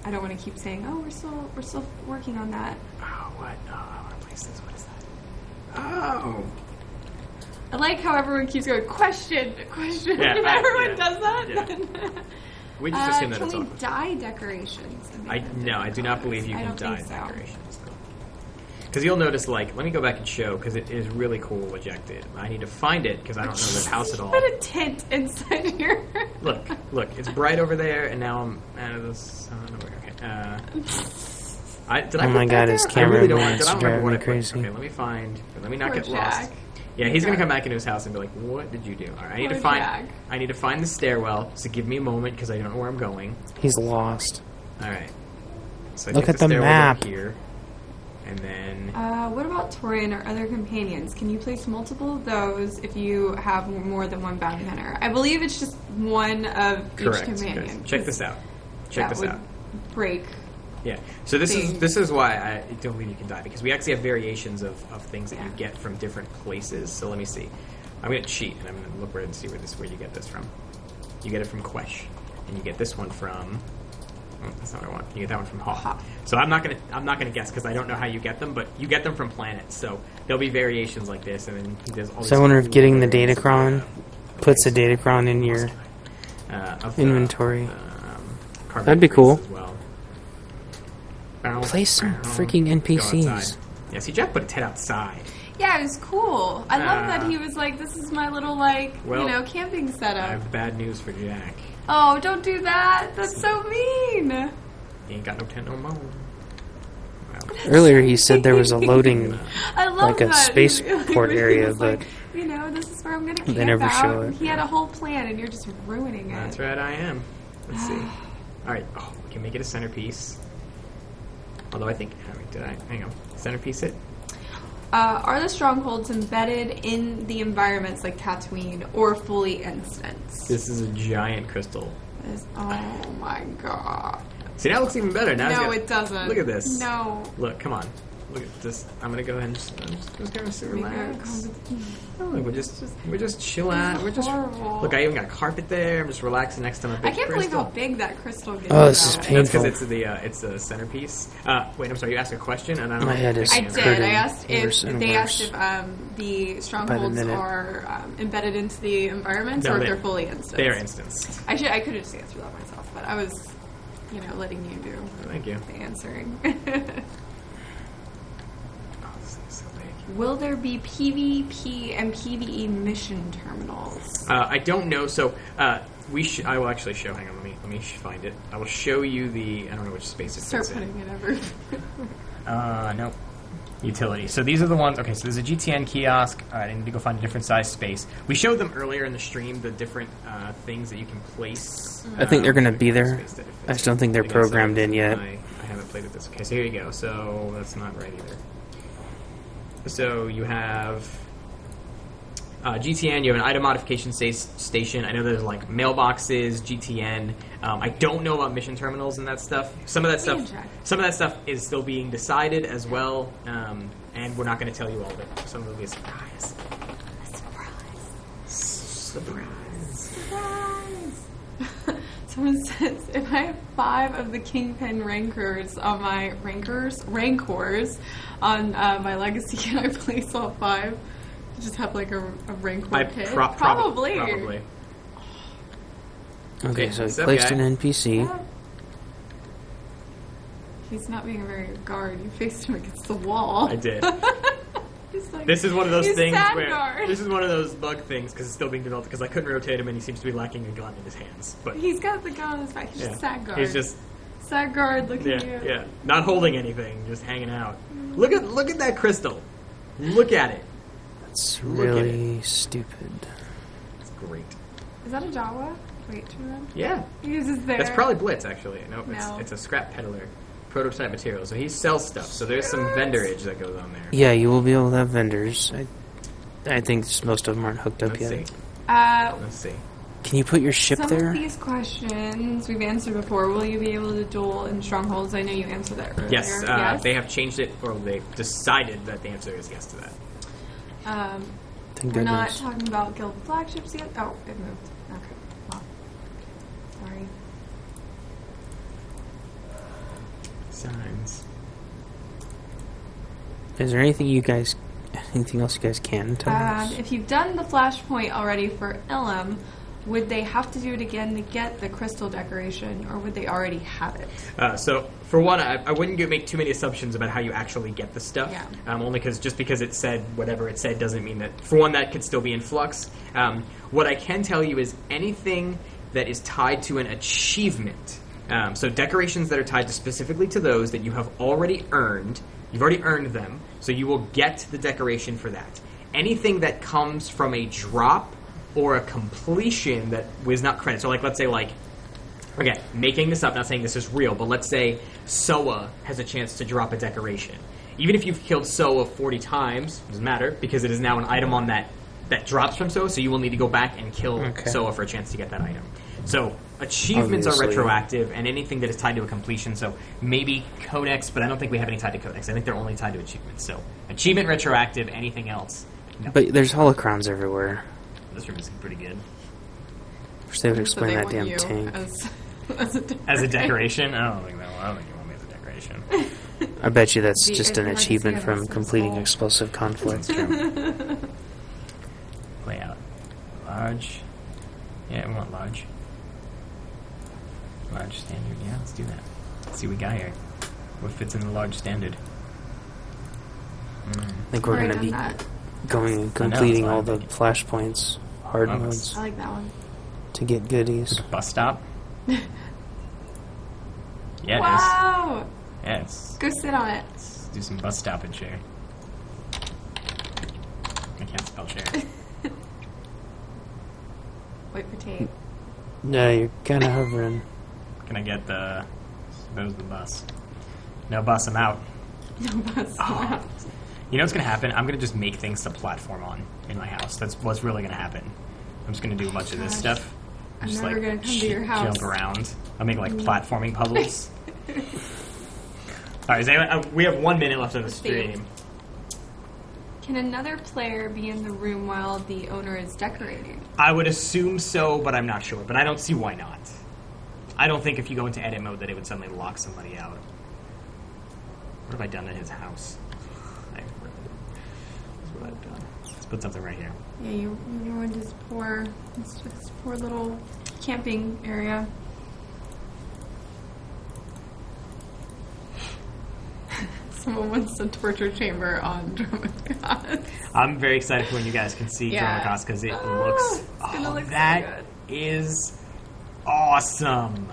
don't want to keep saying, "Oh, we're still working on that." Oh, what? Oh, I want to place this. What is that? Oh. I like how everyone keeps going, question. Yeah, everyone does that. Yeah. We just assume that it's Can off. we dye decorations? No, I do not believe you can dye decorations. Because you'll notice, let me go back and show, because it is really cool what Jack did. I need to find it, because I don't know this house at all. Put a tent inside here. Look, it's bright over there, and now I'm out of this. I don't know where. Okay. Did I put God, that his there? camera I really don't is remember driving what me I put. crazy. Okay, let me not get Jack. lost. Yeah, he's going to come back into his house and be like, "What did you do?" All right, I need to find the stairwell, so give me a moment, because I don't know where I'm going. He's lost. All right. So I Look think at the stairwell's map. up here. And then... what about Torian or other companions? Can you place multiple of those if you have more than one bounty hunter? I believe it's just one of each companion. Check this out. break. Yeah. So this things. is why I don't believe you can die, because we actually have variations of things that you Yeah. get from different places. So let me see. I'm going to cheat, and I'm going to look where and see where you get this from. You get it from Quesh, and you get this one from. Oh, that's not what I want. You get that one from Hoth. So I'm not gonna guess because I don't know how you get them, but you get them from planets. So there'll be variations like this, and then there's all. So I wonder if getting the Datacron puts a Datacron in your inventory. That'd be cool. As well. Play some freaking Go NPCs. outside. Yeah, see, Jack put his head outside. Yeah, it was cool. I love that he was like, "This is my little Well, camping I setup." have bad news for Jack. Oh, don't do that. That's so mean. He ain't got no tent no more. Well, Earlier he said there was a loading, I love like a that. spaceport He area, was but like, this is where I'm gonna camp they never out. show it. He had a whole plan, and you're just ruining it. that's right, I am. Let's see. All right. Oh, we can make it a centerpiece. Although I think, hang on. Centerpiece it? Are the strongholds embedded in the environments like Tatooine or fully instanced? This is a giant crystal. Oh my god. See, that looks even better. Now it's No, got- it doesn't. Look at this. No. Look, come on. Look at this. I'm gonna go ahead and just gonna sit relax. Oh, look, we're just chill out. We're just horrible. look. I even got carpet there. I'm just relaxing next to my big I can't crystal. believe how big that crystal gets. Oh, this is out. painful. That's because it's the centerpiece. Wait, I'm sorry. You asked a question, and I don't My know head if is I I can answer did. hurting I asked if worse and they worse asked if the strongholds minute. are embedded into the environments No, or if they- they're fully instanced. They are instanced. I could have just answered that myself, but I was, letting you do Thank you. the answering. Oh, this thing's so big. Will there be PvP and PvE mission terminals? I don't know. So I will actually show. Hang on. Let me find it. I will show you the. I don't know which space it Start fits putting in. it everywhere. No. Utility. So these are the ones. Okay, so there's a GTN kiosk. All right, I need to go find a different size space. We showed them earlier in the stream, the different things that you can place. I think they're gonna be there. Space that it fits I just don't think they're in. Again, programmed in yet. I haven't played with this. Okay, so here you go. So that's not right either. So you have GTN. You have an item modification station. I know there's like mailboxes, GTN. I don't know about mission terminals and that stuff. Some of that stuff is still being decided as well, and we're not going to tell you all of it. Some of it will be a surprise. Surprise. Someone says, if I have 5 of the Kingpin Rancors on my Rancors on my legacy, can I place all 5? Just have like a Rancor pit? Probably. Probably. Okay, so What's I up, placed guy? an NPC. Yeah. He's not being a very good guard. You faced him against the wall. I did. He's like, This is one of those he's things sad where guard. this is one of those bug things because it's still being developed because I couldn't rotate him and he seems to be lacking a gun in his hands. But He's got the gun on his back. He's just sad guard. he's just sad guard looking at you. yeah, not holding anything, just hanging out. Look at that crystal. Look at it. It's Look at really stupid. It's great. Is that a Jawa? Wait, turn around. Yeah, He's just there. that's probably Blitz actually. No, No. it's a scrap peddler. Prototype material. So he sells stuff. So there's some vendorage that goes on there. Yeah, you will be able to have vendors. I think most of them aren't hooked up Let's yet. see. Uh, Let's see. Can you put your ship some there? of these questions we've answered before. Will you be able to duel in strongholds? I know you answered that earlier. Yes, they have changed it, or they've decided that the answer is yes to that. Thank We're not goodness. talking about guild flagships yet. Oh, it moved. Okay. Well, sorry. Signs. Is there anything else you guys can tell us? If you've done the flashpoint already for Ilum, would they have to do it again to get the crystal decoration, or would they already have it? So, for one, I wouldn't make too many assumptions about how you actually get the stuff. Yeah. Only because it said whatever it said doesn't mean that. For one, that could still be in flux. What I can tell you is anything that is tied to an achievement. So decorations that are tied specifically to those that you have already earned. You've already earned them, so you will get the decoration for that. Anything that comes from a drop or a completion that was not credited. So, let's say, again, making this up, not saying this is real, but let's say Soa has a chance to drop a decoration. Even if you've killed Soa 40 times, doesn't matter, because it is now an item on that drops from Soa, so you will need to go back and kill Soa for a chance to get that item. So, achievements are Obviously. retroactive, and anything that is tied to a completion. So maybe codex, but I don't think we have any tied to codex. I think they're only tied to achievements. So achievement retroactive. Anything else? No. But there's holocrons everywhere. This room is pretty good. Wish they would So explain they that want damn you tank. As a decoration? I don't think you want me as a decoration. I bet you that's The- just it's an hard to see achievement it from as completing small. explosive conflict. That's true. Layout. Large. Yeah, we want large. Large standard. Yeah, let's do that. Let's see what we got here. What fits in the large standard? I think we're going to be going and completing all the flashpoints, hard Oh, modes, I like that one. to get goodies. Bus stop? Yeah, it is. Wow! Yeah, let's Go sit on it. do some bus stoppage here. I can't spell share. Wait for tape. No, you're kind of hovering. Can I get the... Suppose the bus. No bus, I'm out. No bus. Oh. You know what's going to happen? I'm going to just make things to platform on in my house. That's what's really going to happen. I'm just going to do a bunch of this Gosh. stuff. I'm Just never gonna come to your house. Jump around. I'll make like platforming puzzles. Alright, we have 1 minute left of the Let's see. stream. Can another player be in the room while the owner is decorating? I would assume so, but I'm not sure. But I don't see why not. I don't think if you go into edit mode that it would suddenly lock somebody out. What have I done in his house? That's what I've done. Let's put something right here. Yeah, you ruined his poor little camping area. Someone wants a torture chamber on Dromund Kaas. I'm very excited for when you guys can see Yeah. Dromund Kaas because it Oh, looks... it's gonna look so that good. is awesome.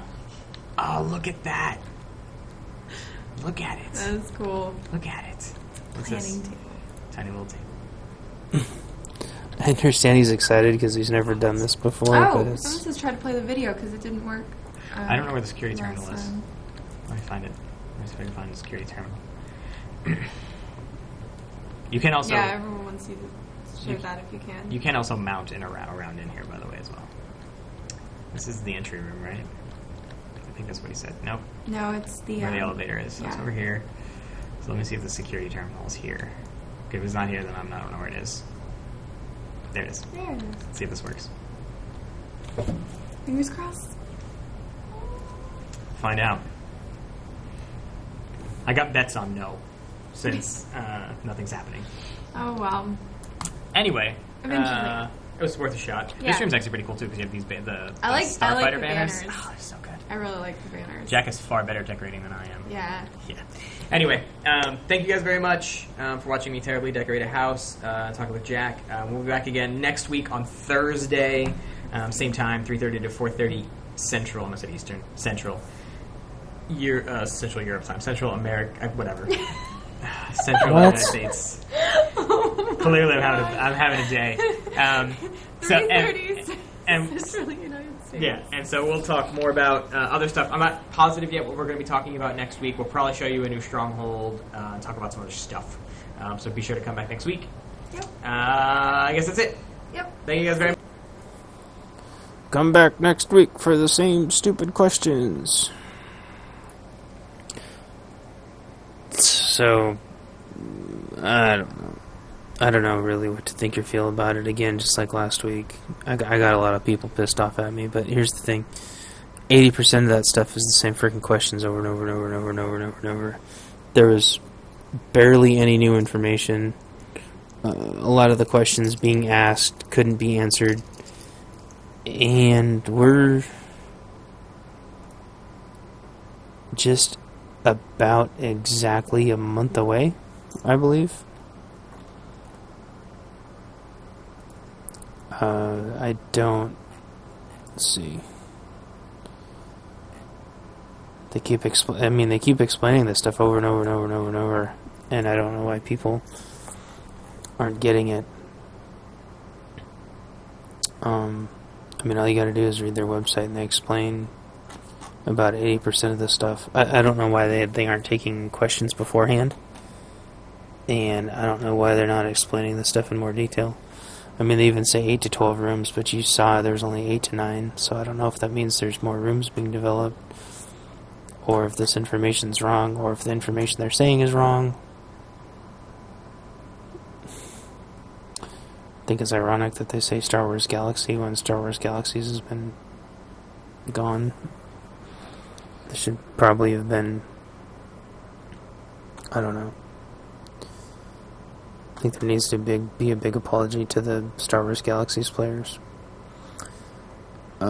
Oh, look at that. Look at it. That is cool. Look at it. What's Planning this? table. Tiny little table. I understand he's excited because he's never done this before, Oh, but someone it's... just tried to play the video because it didn't work. I don't know where the security last terminal is. time. Let me find it. Let me see if I can find the security terminal. You can also Yeah, everyone wants you to show that if you can. you can also mount in around in here, by the way, as well. This is the entry room, right? I think that's what he said. Nope. No, it's the Where the elevator is. So it's yeah. over here. So let me see if the security terminal is here. Okay, if it's not here, then I don't know where it is. There it is. There it is. Let's see if this works. Fingers crossed. Find out. I got bets on no, since nothing's happening. Oh wow. Anyway, Eventually. it was worth a shot. Yeah. This room's actually pretty cool too because you have these the I like Starfighter the banners. banners. Oh, they're so good. I really like the banners. Jack is far better decorating than I am. Yeah. Yeah. Anyway, thank you guys very much for watching me terribly decorate a house, talking with Jack. We'll be back again next week on Thursday, same time, 3:30 to 4:30 Central. I said Eastern. Central. Central Europe time. Central America. Whatever. Central What? United States. Clearly, I'm having a day. So and It's really United States. yeah, and so we'll talk more about other stuff. I'm not positive yet what we're going to be talking about next week. We'll probably show you a new Stronghold and talk about some other stuff. So be sure to come back next week. Yep. I guess that's it. Yep. Thank you guys very much. Come back next week for the same stupid questions. So, I don't know. I don't know really what to think or feel about it. Again, just like last week, I got a lot of people pissed off at me. But here's the thing: 80% of that stuff is the same freaking questions over and over and over and over and over and over and over. There was barely any new information. A lot of the questions being asked couldn't be answered, and we're just about exactly a month away, I believe. I don't... Let's see. They keep explaining this stuff over and over and over and over and over, and I don't know why people aren't getting it. All you gotta do is read their website, and they explain about 80% of this stuff. I don't know why they aren't taking questions beforehand, and I don't know why they're not explaining this stuff in more detail. I mean, they even say 8 to 12 rooms, but you saw there's only 8 to 9, so I don't know if that means there's more rooms being developed, or if this information's wrong, or if the information they're saying is wrong. I think it's ironic that they say Star Wars Galaxy when Star Wars Galaxies has been gone. This should probably have been, I don't know. I think there needs to be a big apology to the Star Wars Galaxies players. I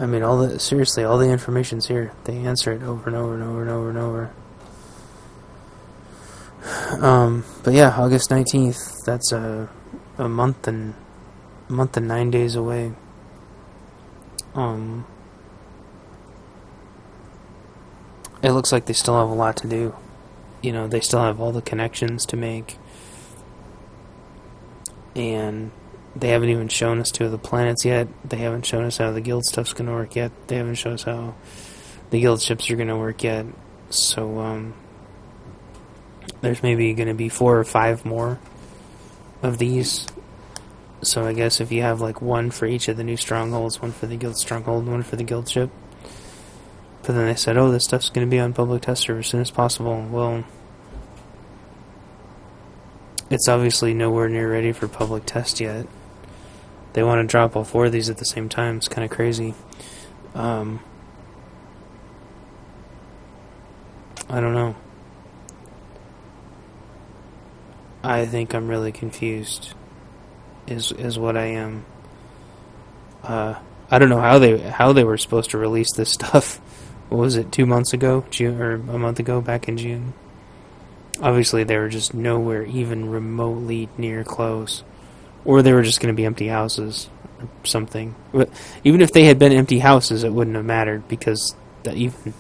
mean, seriously, all the information's here. They answer it over and over and over and over and over. But yeah, August 19th. That's a month and 9 days away. It looks like they still have a lot to do. You know, they still have all the connections to make. And they haven't even shown us 2 of the planets yet. They haven't shown us how the guild stuff's going to work yet. They haven't shown us how the guild ships are going to work yet. So, there's maybe going to be 4 or 5 more of these. So I guess if you have like 1 for each of the new strongholds, 1 for the guild stronghold, 1 for the guild ship. But then they said, oh, this stuff's going to be on public test server as soon as possible. Well, it's obviously nowhere near ready for public test yet. They want to drop all 4 of these at the same time. It's kind of crazy. I don't know. I think I'm really confused. Is what I am. I don't know how they were supposed to release this stuff. What was it, 2 months ago? June, or a month ago, back in June? Obviously, they were just nowhere even remotely near close. Or they were just going to be empty houses or something. But even if they had been empty houses, it wouldn't have mattered because even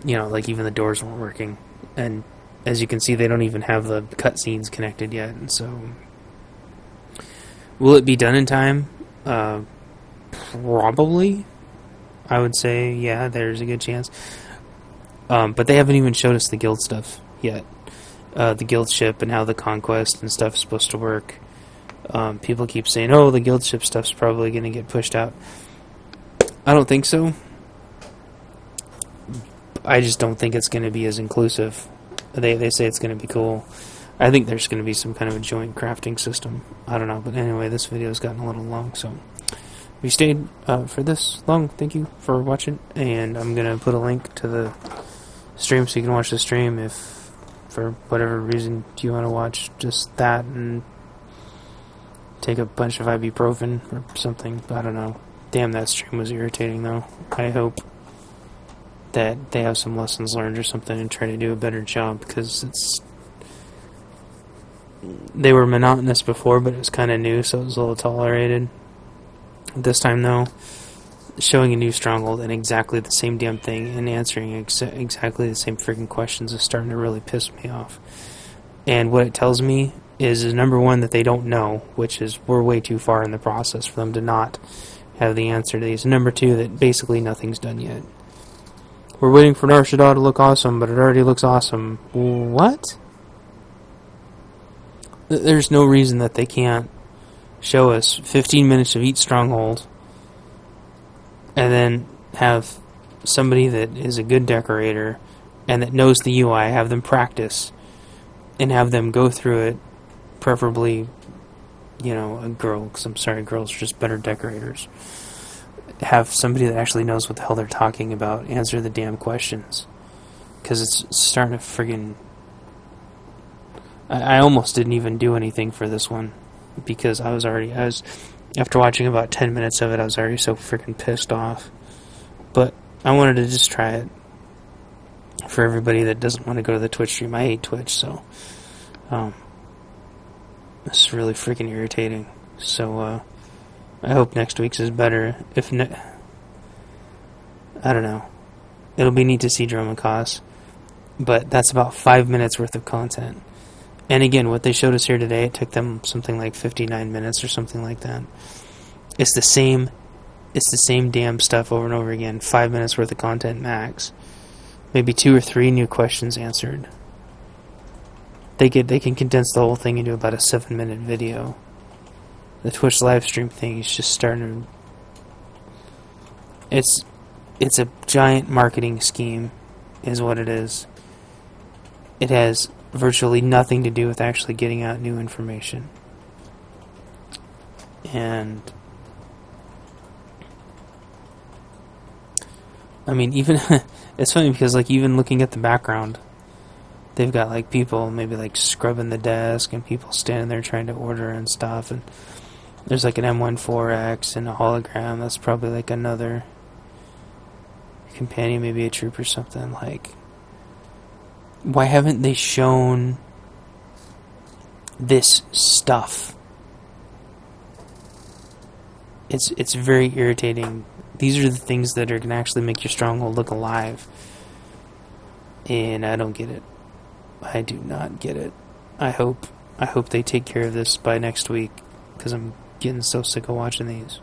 the doors weren't working. And as you can see, they don't even have the cutscenes connected yet. And so, will it be done in time? Probably. I would say, yeah, there's a good chance. But they haven't even showed us the guild stuff yet. The guild ship and how the conquest and stuff is supposed to work. People keep saying, oh, the guild ship stuff's probably going to get pushed out. I don't think so. I just don't think it's going to be as inclusive. They say it's going to be cool. I think there's going to be some kind of a joint crafting system. I don't know. But anyway, this video's gotten a little long, so if you stayed for this long, thank you for watching. And I'm going to put a link to the stream so you can watch the stream if, for whatever reason, you want to watch just that and take a bunch of ibuprofen or something. I don't know. Damn, that stream was irritating, though. I hope that they have some lessons learned or something and try to do a better job, because they were monotonous before, but it was kind of new, so it was a little tolerated. This time, though, showing a new stronghold and exactly the same damn thing and answering exactly the same freaking questions is starting to really piss me off. And what it tells me is number one, that they don't know, which is we're way too far in the process for them to not have the answer to these. Number two, that basically nothing's done yet. We're waiting for Nar Shaddaa to look awesome, but it already looks awesome. What? There's no reason that they can't show us 15 minutes of each stronghold and then have somebody that is a good decorator and that knows the UI, have them practice and have them go through it, preferably, you know, a girl, because I'm sorry, girls are just better decorators. Have somebody that actually knows what the hell they're talking about answer the damn questions, because it's starting to friggin'... I almost didn't even do anything for this one, because I was after watching about 10 minutes of it, I was already so freaking pissed off. But I wanted to just try it for everybody that doesn't want to go to the Twitch stream. I hate Twitch, so it's really freaking irritating. So I hope next week's is better. If not, I don't know. It'll be neat to see Dromund Kaas, but that's about 5 minutes worth of content. And again, what they showed us here today, it took them something like 59 minutes or something like that. It's the same damn stuff over and over again. 5 minutes worth of content max. maybe 2 or 3 new questions answered. They can condense the whole thing into about a 7-minute video. The Twitch live stream thing is just starting to... It's a giant marketing scheme, is what it is. It has virtually nothing to do with actually getting out new information. And I mean, even it's funny because like even looking at the background, they've got like people maybe like scrubbing the desk and people standing there trying to order and stuff, and there's like an M14X and a hologram. That's probably like another companion, maybe a troop or something. Like, why haven't they shown this stuff? It's very irritating. These are the things that are going to actually make your stronghold look alive. And I don't get it. I do not get it. I hope they take care of this by next week, because I'm getting so sick of watching these.